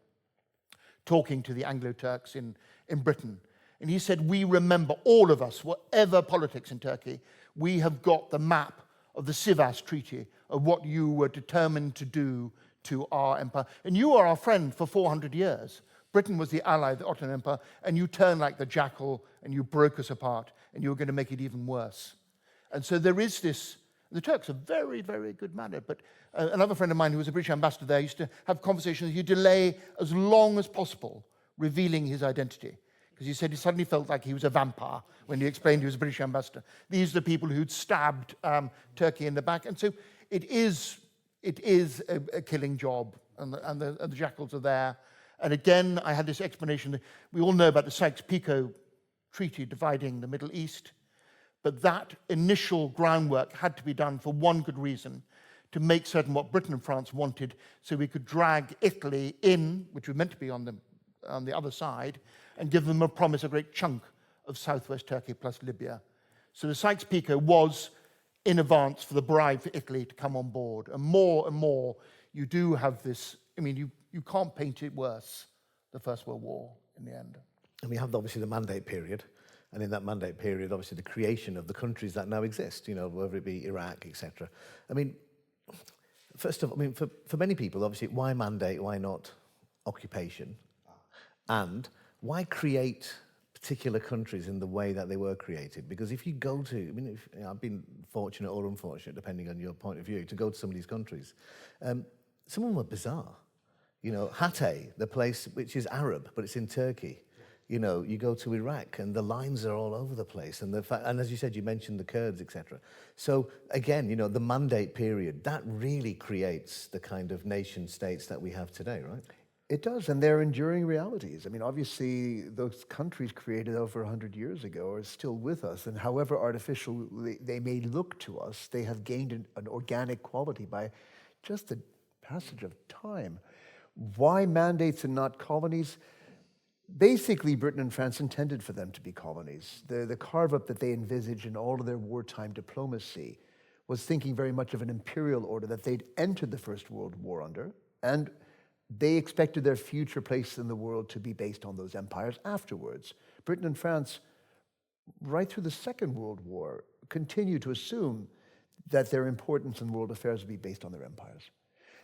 talking to the Anglo-Turks in Britain. And he said, we remember, all of us, whatever politics in Turkey, we have got the map of the Sivas Treaty, of what you were determined to do to our empire. And you are our friend for 400 years. Britain was the ally of the Ottoman Empire, and you turned like the jackal, and you broke us apart, and you were going to make it even worse. And so there is this. The Turks are very, very good mannered, but another friend of mine who was a British ambassador there used to have conversations. He'd delay as long as possible revealing his identity, because he said he suddenly felt like he was a vampire when he explained he was a British ambassador. These are the people who'd stabbed Turkey in the back. And so it is a killing job, and the jackals are there. And again, I had this explanation. We all know about the Sykes-Picot Treaty dividing the Middle East. But that initial groundwork had to be done for one good reason, to make certain what Britain and France wanted, so we could drag Italy in, which was meant to be on the other side, and give them a promise, a great chunk of southwest Turkey plus Libya. So the Sykes-Picot was in advance for the bribe for Italy to come on board. And more, you do have this. I mean, you can't paint it worse, the First World War, in the end. And we have obviously the Mandate period. And in that Mandate period, obviously, the creation of the countries that now exist, whether it be Iraq, etc. I mean, first of all, for many people, obviously, why Mandate, why not occupation? And why create particular countries in the way that they were created? Because if you go to, I've been fortunate or unfortunate, depending on your point of view, to go to some of these countries. Some of them are bizarre. Hatay, the place which is Arab, but it's in Turkey. You go to Iraq and the lines are all over the place. And as you said, you mentioned the Kurds, etc. So again, the Mandate period, that really creates the kind of nation states that we have today, right? It does, and they're enduring realities. Obviously, those countries created over 100 years ago are still with us, and however artificial they may look to us, they have gained an organic quality by just the passage of time. Why mandates and not colonies? Basically, Britain and France intended for them to be colonies. The carve-up that they envisaged in all of their wartime diplomacy was thinking very much of an imperial order that they'd entered the First World War under, and they expected their future place in the world to be based on those empires afterwards. Britain and France, right through the Second World War, continued to assume that their importance in world affairs would be based on their empires.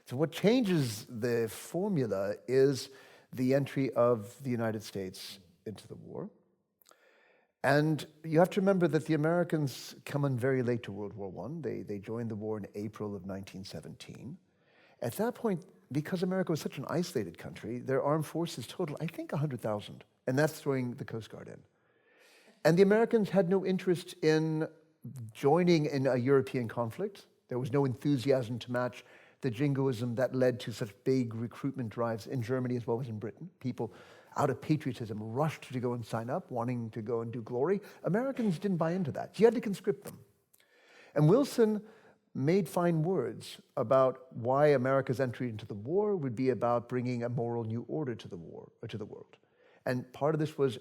So what changes the formula is the entry of the United States into the war. And you have to remember that the Americans come in very late to World War I. They joined the war in April of 1917. At that point, because America was such an isolated country, their armed forces total, I think, 100,000. And that's throwing the Coast Guard in. And the Americans had no interest in joining in a European conflict. There was no enthusiasm to match the jingoism that led to such big recruitment drives in Germany as well as in Britain. People, out of patriotism, rushed to go and sign up, wanting to go and do glory. Americans didn't buy into that. You had to conscript them. And Wilson made fine words about why America's entry into the war would be about bringing a moral new order to the war, or to the world. And part of this was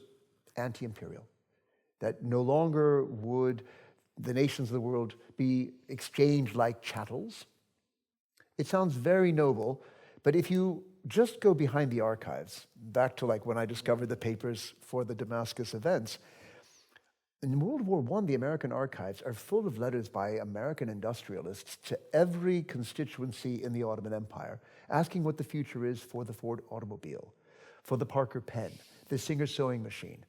anti-imperial, that no longer would the nations of the world be exchanged like chattels. It sounds very noble, but if you just go behind the archives, back to like when I discovered the papers for the Damascus events, in World War I, the American archives are full of letters by American industrialists to every constituency in the Ottoman Empire, asking what the future is for the Ford automobile, for the Parker pen, the Singer sewing machine.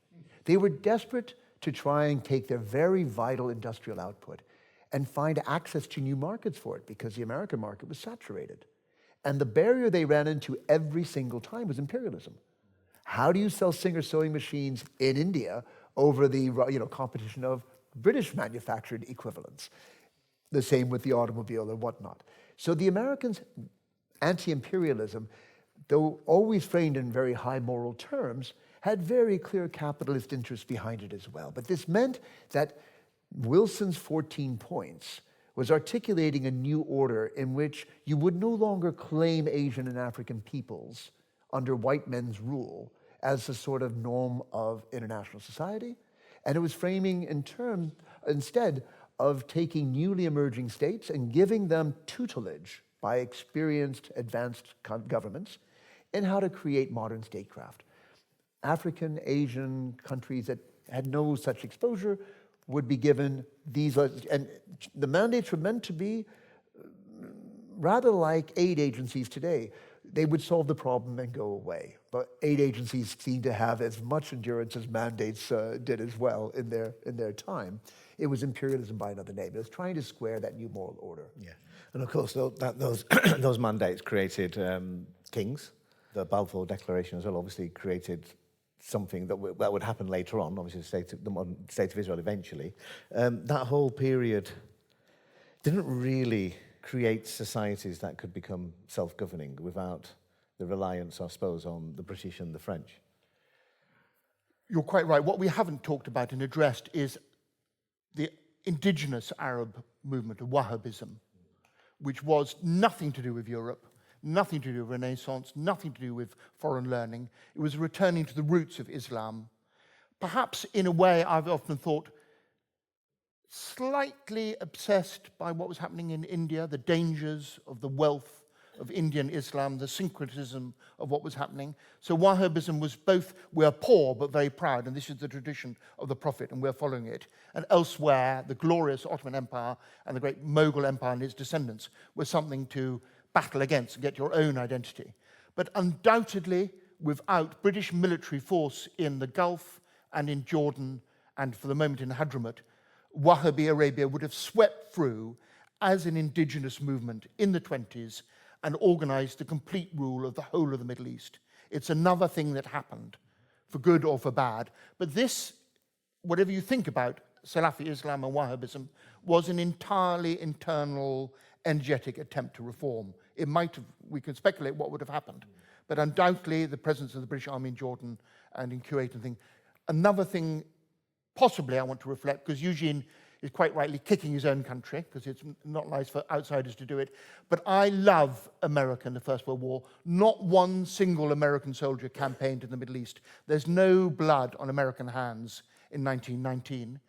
They were desperate to try and take their very vital industrial output and find access to new markets for it, because the American market was saturated. And the barrier they ran into every single time was imperialism. How do you sell Singer sewing machines in India over the competition of British manufactured equivalents? The same with the automobile and whatnot. So the Americans anti-imperialism, though always framed in very high moral terms, had very clear capitalist interests behind it as well. But this meant that Wilson's 14 points was articulating a new order in which you would no longer claim Asian and African peoples under white men's rule as a sort of norm of international society. And it was framing in terms, instead of taking newly emerging states and giving them tutelage by experienced, advanced governments in how to create modern statecraft. African, Asian countries that had no such exposure would be given these, and the mandates were meant to be rather like aid agencies today. They would solve the problem and go away. But aid agencies seem to have as much endurance as mandates did as well in their time. It was imperialism by another name. It was trying to square that new moral order. Yeah, and of course those those mandates created kings. The Balfour Declaration as well obviously created something that would happen later on, obviously the modern state of Israel eventually. That whole period didn't really create societies that could become self-governing without the reliance, I suppose, on the British and the French. You're quite right. What we haven't talked about and addressed is the indigenous Arab movement of Wahhabism, which was nothing to do with Europe, nothing to do with Renaissance, nothing to do with foreign learning. It was returning to the roots of Islam. Perhaps in a way, I've often thought, slightly obsessed by what was happening in India, the dangers of the wealth of Indian Islam, the syncretism of what was happening. So Wahhabism was both, we're poor but very proud, and this is the tradition of the Prophet, and we're following it. And elsewhere, the glorious Ottoman Empire and the great Mughal Empire and its descendants were something to battle against and get your own identity. But undoubtedly, without British military force in the Gulf and in Jordan, and for the moment in Hadramaut, Wahhabi Arabia would have swept through as an indigenous movement in the 20s and organized the complete rule of the whole of the Middle East. It's another thing that happened, for good or for bad. But this, whatever you think about Salafi Islam and Wahhabism, was an entirely internal, energetic attempt to reform. It might have, we can speculate what would have happened, but undoubtedly the presence of the British Army in Jordan and in Kuwait and things. Another thing possibly I want to reflect, because Eugene is quite rightly kicking his own country, because it's not nice for outsiders to do it, but I love America in the First World War. Not one single American soldier campaigned in the Middle East. There's no blood on American hands in 1919.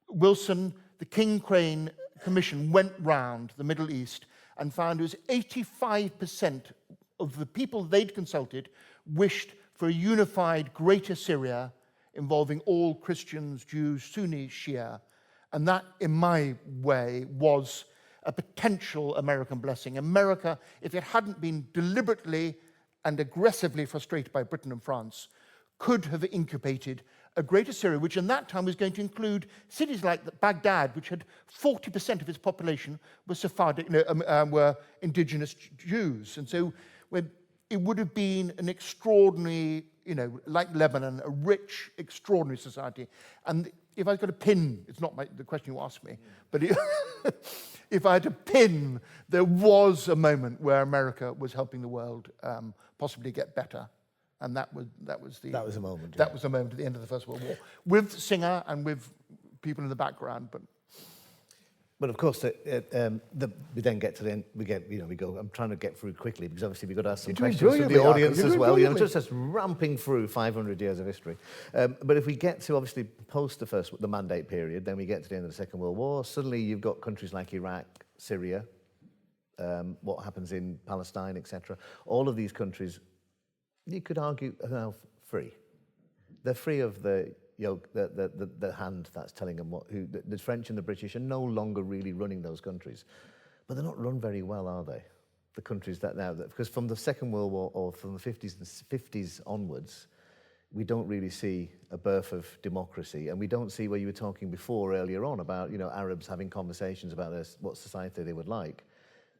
Wilson, the King Crane Commission, went round the Middle East and found it was 85% of the people they'd consulted wished for a unified Greater Syria involving all Christians, Jews, Sunni, Shia. And that, in my way, was a potential American blessing. America, if it hadn't been deliberately and aggressively frustrated by Britain and France, could have incubated a Greater Syria, which in that time was going to include cities like Baghdad, which had 40% of its population were Sephardic, were indigenous Jews. And so it would have been an extraordinary, like Lebanon, a rich, extraordinary society. And if I got a pin, it's not the question you asked me, but if I had a pin, there was a moment where America was helping the world possibly get better. And that was a moment. That was a moment at the end of the First World War, with Singer and with people in the background. But of course, we then get to the end. We go. I'm trying to get through quickly because obviously we've got to ask some questions from the audience as well. Just ramping through 500 years of history. But if we get to obviously post the Mandate period, then we get to the end of the Second World War. Suddenly, you've got countries like Iraq, Syria, what happens in Palestine, etc. All of these countries, you could argue, are now free. They're free of the hand that's telling them the French and the British are no longer really running those countries. But they're not run very well, are they? The countries because from the Second World War or from the 50s onwards, we don't really see a birth of democracy. And we don't see where you were talking before earlier on about, Arabs having conversations about what society they would like.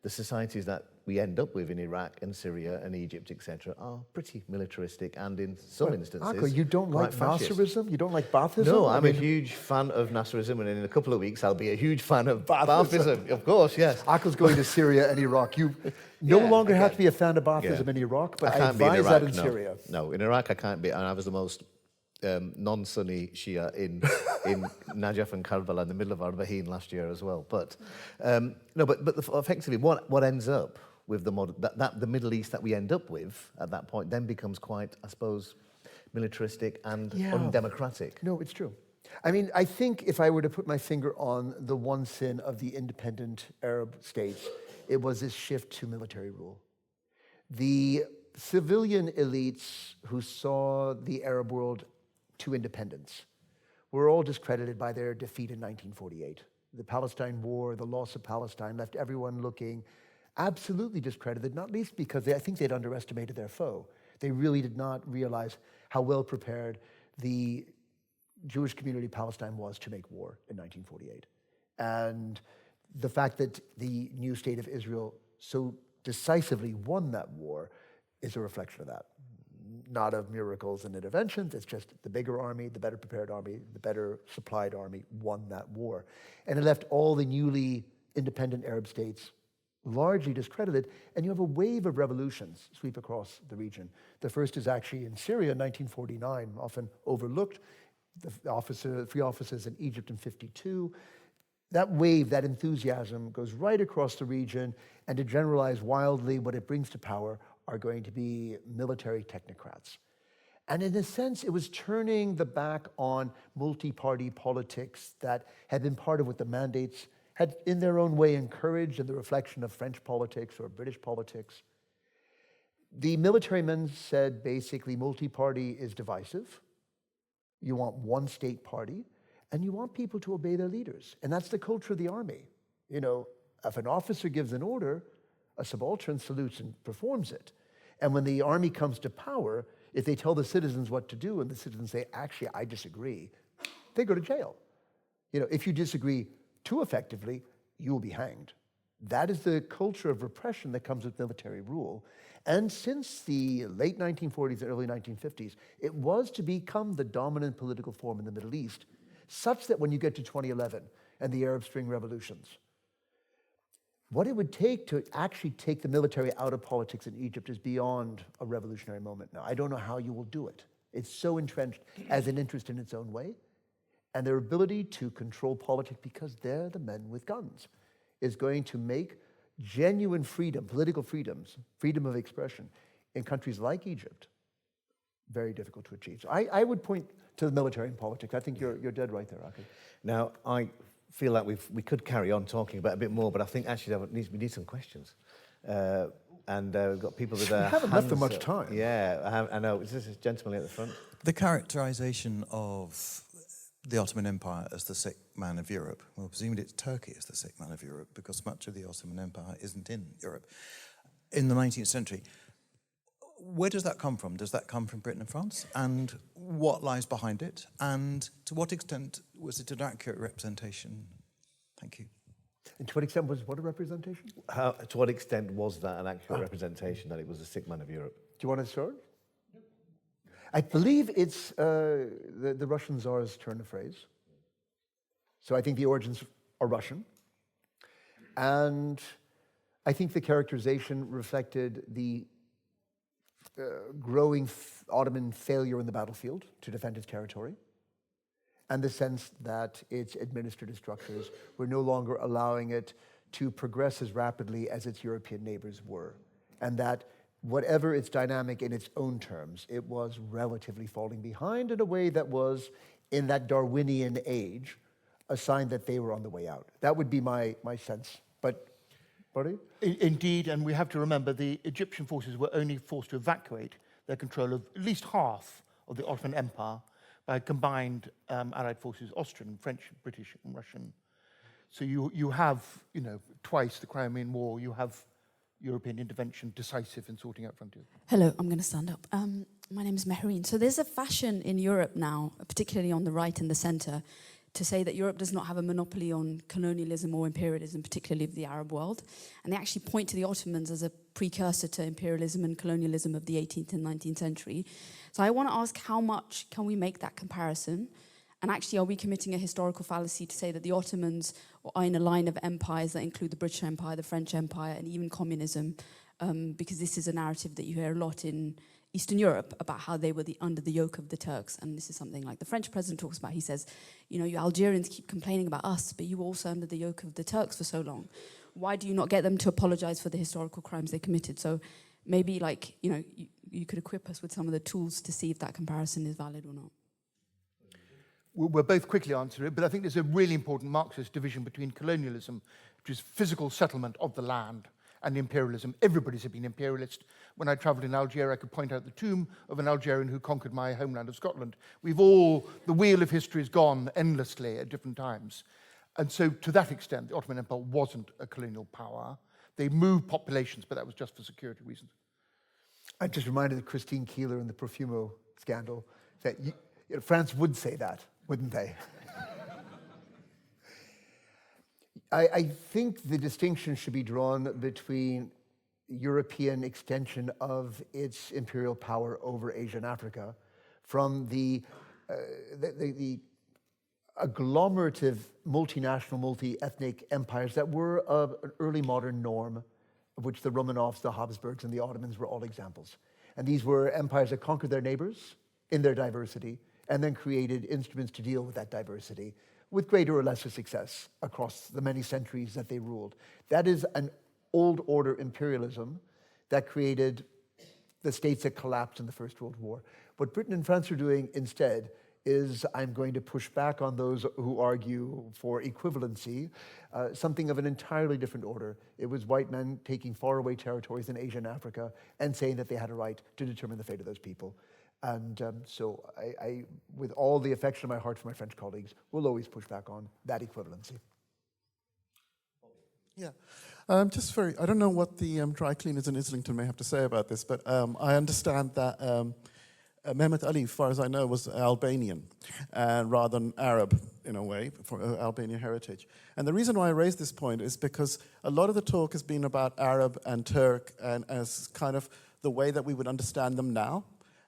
the societies that we end up with in Iraq and Syria and Egypt, etc., are pretty militaristic and in some instances Aaqil, you don't like quite fascist. Nasserism? You don't like Baathism? No, I'm a huge fan of Nasserism, and in a couple of weeks I'll be a huge fan of Baathism. Of course, yes. Aaqil's going to Syria and Iraq. You no longer have to be a fan of Baathism Yeah. in Iraq, but I can't be in advise Iraq, that in no. Syria. No, in Iraq I can't be, and I was the most non-Sunni Shia in Najaf and Karbala in the middle of Arbahin last year as well. But effectively, what ends up with the Middle East that we end up with at that point then becomes quite, I suppose, militaristic and undemocratic. No, it's true. I mean, I think if I were to put my finger on the one sin of the independent Arab states, it was this shift to military rule. The civilian elites who saw the Arab world to independence were all discredited by their defeat in 1948. The Palestine War, the loss of Palestine, left everyone looking absolutely discredited, not least because I think they'd underestimated their foe. They really did not realize how well prepared the Jewish community of Palestine was to make war in 1948. And the fact that the new state of Israel so decisively won that war is a reflection of that. Not of miracles and interventions, it's just the bigger army, the better prepared army, the better supplied army won that war. And it left all the newly independent Arab states largely discredited, and you have a wave of revolutions sweep across the region. The first is actually in Syria in 1949, often overlooked. The free offices in Egypt in 52. That wave, that enthusiasm goes right across the region, and to generalize wildly, what it brings to power are going to be military technocrats. And in a sense, it was turning the back on multi-party politics that had been part of what the mandates had in their own way encouraged in the reflection of French politics or British politics. The military men said basically multi-party is divisive. You want one state party, and you want people to obey their leaders. And that's the culture of the army. You know, if an officer gives an order, a subaltern salutes and performs it. And when the army comes to power, if they tell the citizens what to do and the citizens say, actually, I disagree, they go to jail. You know, if you disagree too effectively, you will be hanged. That is the culture of repression that comes with military rule. And since the late 1940s and early 1950s, it was to become the dominant political form in the Middle East, such that when you get to 2011 and the Arab Spring revolutions, what it would take to actually take the military out of politics in Egypt is beyond a revolutionary moment now. I don't know how you will do it. It's so entrenched as an interest in its own way. And their ability to control politics, because they're the men with guns, is going to make genuine freedom, political freedoms, freedom of expression in countries like Egypt, very difficult to achieve. So I would point to the military and politics. I think you're dead right there, Aaqil. Now, I feel like we could carry on talking about a bit more, but I think actually we need some questions. And we've got people with their We haven't left them hands much up. time. Yeah, I know. Is this gentleman at the front? The characterization of the Ottoman Empire as the sick man of Europe, well, presumably it's Turkey as the sick man of Europe, because much of the Ottoman Empire isn't in Europe. In the 19th century, where does that come from? Does that come from Britain and France? And what lies behind it? And to what extent was it an accurate representation? Thank you. And to what extent was what a representation? To what extent was that an accurate representation that it was the sick man of Europe? Do you want to start? I believe it's the Russian Tsar's turn of phrase. So I think the origins are Russian. And I think the characterization reflected the growing Ottoman failure in the battlefield to defend its territory, and the sense that its administrative structures were no longer allowing it to progress as rapidly as its European neighbors were, and that whatever its dynamic in its own terms, it was relatively falling behind in a way that was, in that Darwinian age, a sign that they were on the way out. That would be my sense. But, Barnaby? Indeed, and we have to remember the Egyptian forces were only forced to evacuate their control of at least half of the Ottoman Empire by combined Allied forces, Austrian, French, British, and Russian. So you have, twice the Crimean War, you have European intervention decisive in sorting out frontiers. Hello, I'm going to stand up. My name is Mehreen. So there's a fashion in Europe now, particularly on the right and the centre, to say that Europe does not have a monopoly on colonialism or imperialism, particularly of the Arab world. And they actually point to the Ottomans as a precursor to imperialism and colonialism of the 18th and 19th century. So I want to ask, how much can we make that comparison? And actually, are we committing a historical fallacy to say that the Ottomans are in a line of empires that include the British Empire, the French Empire, and even communism? Because this is a narrative that you hear a lot in Eastern Europe about how they were under the yoke of the Turks. And this is something like the French president talks about. He says, you know, you Algerians keep complaining about us, but you were also under the yoke of the Turks for so long. Why do you not get them to apologize for the historical crimes they committed? So maybe, like, you know, you could equip us with some of the tools to see if that comparison is valid or not. We'll both quickly answer it, but I think there's a really important Marxist division between colonialism, which is physical settlement of the land, and imperialism. Everybody's been imperialist. When I travelled in Algeria, I could point out the tomb of an Algerian who conquered my homeland of Scotland. The wheel of history has gone endlessly at different times. And so to that extent, the Ottoman Empire wasn't a colonial power. They moved populations, but that was just for security reasons. I'm just reminded of Christine Keeler in the Profumo scandal, that France would say that, wouldn't they? I think the distinction should be drawn between European extension of its imperial power over Asia and Africa from the agglomerative, multinational, multi-ethnic empires that were an early modern norm, of which the Romanovs, the Habsburgs, and the Ottomans were all examples. And these were empires that conquered their neighbors in their diversity and then created instruments to deal with that diversity with greater or lesser success across the many centuries that they ruled. That is an old order imperialism that created the states that collapsed in the First World War. What Britain and France are doing instead is, I'm going to push back on those who argue for equivalency, something of an entirely different order. It was white men taking faraway territories in Asia and Africa and saying that they had a right to determine the fate of those people. And so I, with all the affection of my heart for my French colleagues, will always push back on that equivalency. Yeah, I don't know what the dry cleaners in Islington may have to say about this, but I understand that Mehmet Ali, as far as I know, was Albanian, rather than Arab in a way, for Albanian heritage. And the reason why I raise this point is because a lot of the talk has been about Arab and Turk and as kind of the way that we would understand them now.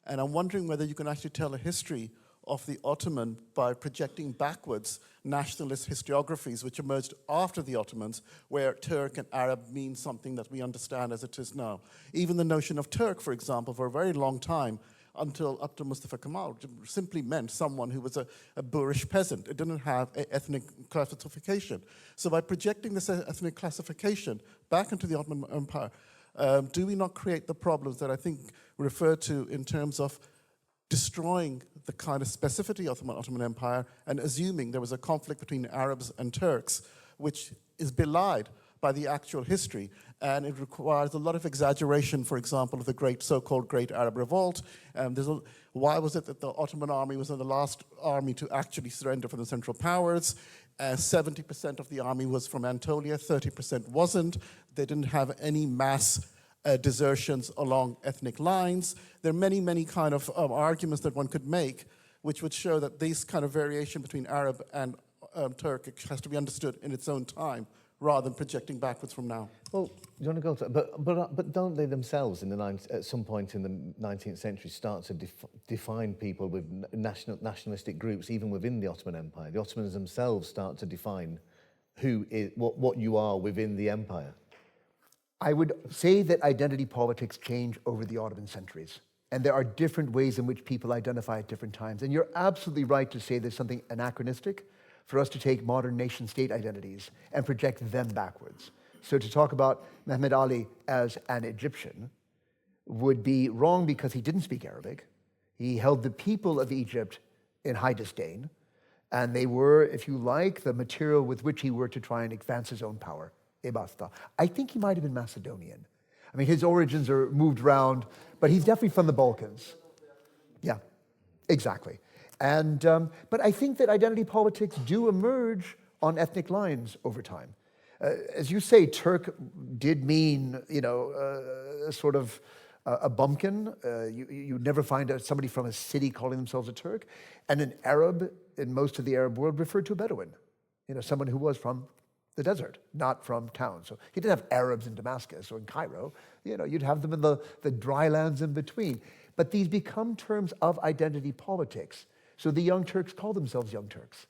And I'm wondering whether you can actually tell a history of the Ottoman by projecting backwards nationalist historiographies which emerged after the Ottomans, where Turk and Arab mean something that we understand as it is now. Even the notion of Turk, for example, for a very long time, up to Mustafa Kemal, simply meant someone who was a boorish peasant. It didn't have an ethnic classification. So by projecting this ethnic classification back into the Ottoman Empire, do we not create the problems that I think refer to in terms of destroying the kind of specificity of the Ottoman Empire and assuming there was a conflict between Arabs and Turks, which is belied by the actual history, and it requires a lot of exaggeration, for example, of the so-called Great Arab Revolt. Why was it that the Ottoman army was the last army to actually surrender from the Central Powers? 70% of the army was from Anatolia, 30% wasn't. They didn't have any mass desertions along ethnic lines. There are many, many kind of arguments that one could make which would show that this kind of variation between Arab and Turkic has to be understood in its own time, rather than projecting backwards from now. Well, do you want to go to but don't they themselves at some point in the 19th century start to define people with nationalistic groups even within the Ottoman Empire? The Ottomans themselves start to define what you are within the empire. I would say that identity politics change over the Ottoman centuries. And there are different ways in which people identify at different times. And you're absolutely right to say there's something anachronistic for us to take modern nation-state identities and project them backwards. So to talk about Mehmet Ali as an Egyptian would be wrong because he didn't speak Arabic. He held the people of Egypt in high disdain, and they were, if you like, the material with which he worked to try and advance his own power. Ebasta. I think he might have been Macedonian. I mean, his origins are moved around, but he's definitely from the Balkans. Yeah, exactly. And but I think that identity politics do emerge on ethnic lines over time. As you say, Turk did mean, sort of a bumpkin. You never find somebody from a city calling themselves a Turk. And an Arab in most of the Arab world referred to a Bedouin, someone who was from the desert, not from town. So he didn't have Arabs in Damascus or in Cairo. You'd have them in the dry lands in between. But these become terms of identity politics. So the Young Turks call themselves Young Turks,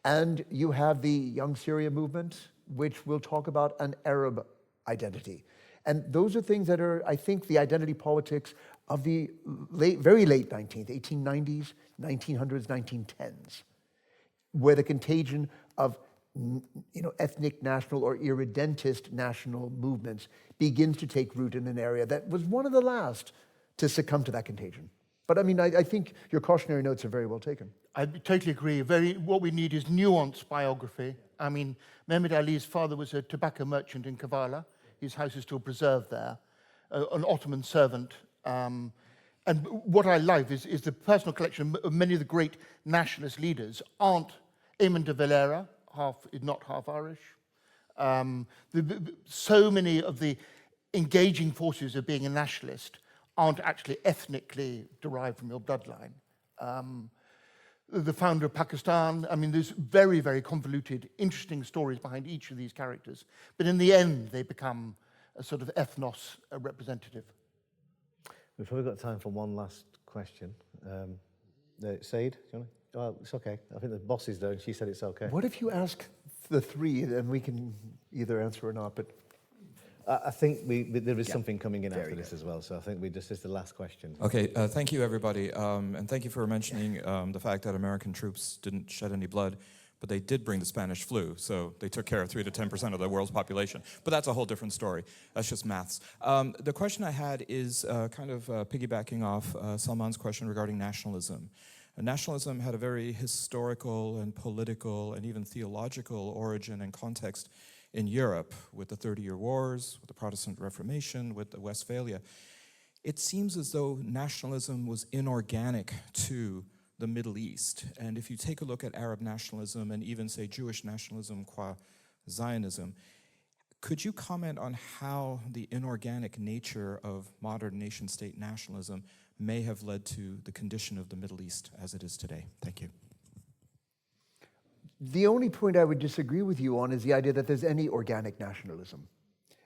And you have the Young Syria movement, which will talk about an Arab identity. And those are things that are, I think, the identity politics of the very late 1890s, 1900s, 1910s, where the contagion of ethnic national or irredentist national movements begins to take root in an area that was one of the last to succumb to that contagion. But I think your cautionary notes are very well taken. I totally agree. What we need is nuanced biography. Muhammad Ali's father was a tobacco merchant in Kavala. His house is still preserved there, an Ottoman servant. And what I love is the personal collection of many of the great nationalist leaders aren't Eamon de Valera, not half Irish. So many of the engaging forces of being a nationalist aren't actually ethnically derived from your bloodline. The founder of Pakistan, there's very, very convoluted, interesting stories behind each of these characters. But in the end, they become a sort of ethnos representative. We've probably got time for one last question. Said, do you want to? Oh, it's okay. I think the boss is there, and she said it's okay. What if you ask the three, and we can either answer or not, but... I think there is something coming in after this as well, so I think this is the last question. Okay, thank you everybody, and thank you for mentioning the fact that American troops didn't shed any blood, but they did bring the Spanish flu, so they took care of 3 to 10% of the world's population. But that's a whole different story. That's just maths. The question I had is kind of piggybacking off Salman's question regarding nationalism. Nationalism had a very historical and political and even theological origin and context in Europe, with the 30-Year Wars, with the Protestant Reformation, with the Westphalia. It seems as though nationalism was inorganic to the Middle East. And if you take a look at Arab nationalism and even, say, Jewish nationalism qua Zionism, could you comment on how the inorganic nature of modern nation-state nationalism may have led to the condition of the Middle East as it is today? Thank you. The only point I would disagree with you on is the idea that there's any organic nationalism.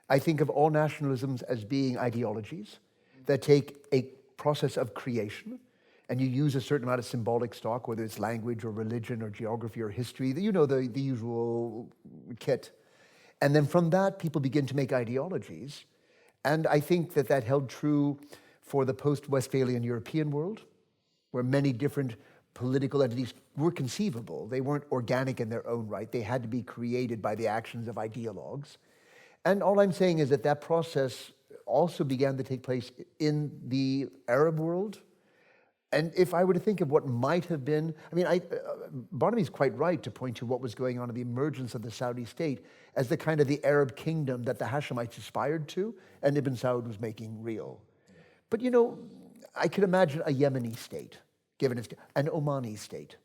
I think of all nationalisms as being ideologies that take a process of creation, and you use a certain amount of symbolic stock, whether it's language or religion or geography or history, the usual kit. And then from that, people begin to make ideologies. And I think that held true for the post-Westphalian European world, where many different political entities were conceivable. They weren't organic in their own right. They had to be created by the actions of ideologues. And all I'm saying is that process also began to take place in the Arab world. And if I were to think of what might have been, Barnaby's quite right to point to what was going on in the emergence of the Saudi state as the kind of the Arab kingdom that the Hashemites aspired to and Ibn Saud was making real. But I could imagine a Yemeni state, an Omani state.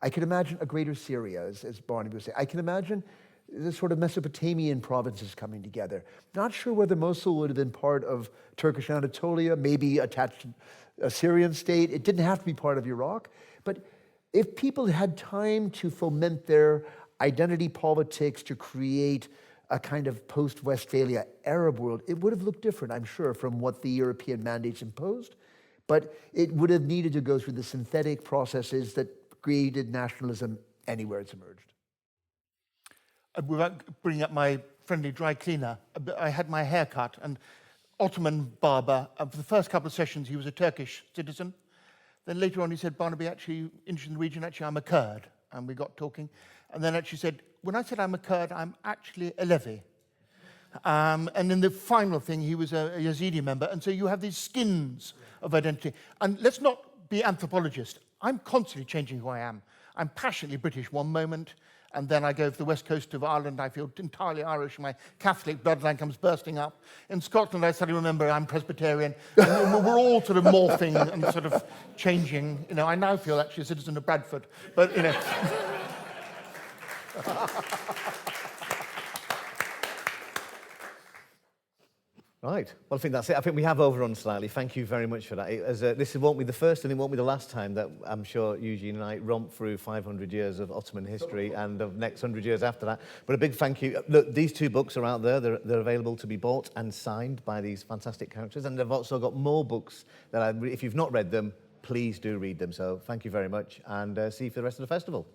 I could imagine a greater Syria, as Barnaby was saying. I can imagine the sort of Mesopotamian provinces coming together. Not sure whether Mosul would have been part of Turkish Anatolia, maybe attached to a Syrian state. It didn't have to be part of Iraq. But if people had time to foment their identity politics to create a kind of post-Westphalia Arab world, it would have looked different, I'm sure, from what the European mandates imposed. But it would have needed to go through the synthetic processes that created nationalism anywhere it's emerged. Without bringing up my friendly dry cleaner, I had my hair cut, and Ottoman barber, for the first couple of sessions, he was a Turkish citizen. Then later on, he said, Barnaby, actually, interested in the region, actually, I'm a Kurd. And we got talking. And then actually said, when I said I'm a Kurd, I'm actually a Levi. And then the final thing, he was a Yazidi member. And so you have these skins of identity. And let's not be anthropologists. I'm constantly changing who I am. I'm passionately British one moment, and then I go to the west coast of Ireland, I feel entirely Irish, my Catholic bloodline comes bursting up. In Scotland, I suddenly remember I'm Presbyterian. And we're all sort of morphing and sort of changing. I now feel actually a citizen of Bradford, but Right. Well, I think that's it. I think we have overrun slightly. Thank you very much for that. This won't be the first and it won't be the last time that I'm sure Eugene and I romp through 500 years of Ottoman history and the next 100 years after that. But a big thank you. Look, these 2 books are out there. They're available to be bought and signed by these fantastic characters. And they've also got more books that if you've not read them, please do read them. So thank you very much and see you for the rest of the festival.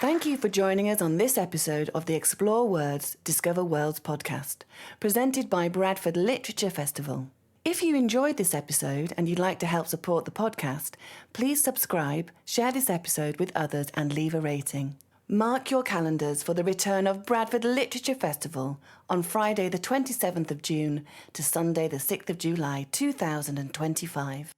Thank you for joining us on this episode of the Explore Words, Discover Worlds podcast, presented by Bradford Literature Festival. If you enjoyed this episode and you'd like to help support the podcast, please subscribe, share this episode with others and leave a rating. Mark your calendars for the return of Bradford Literature Festival on Friday the 27th of June to Sunday the 6th of July 2025.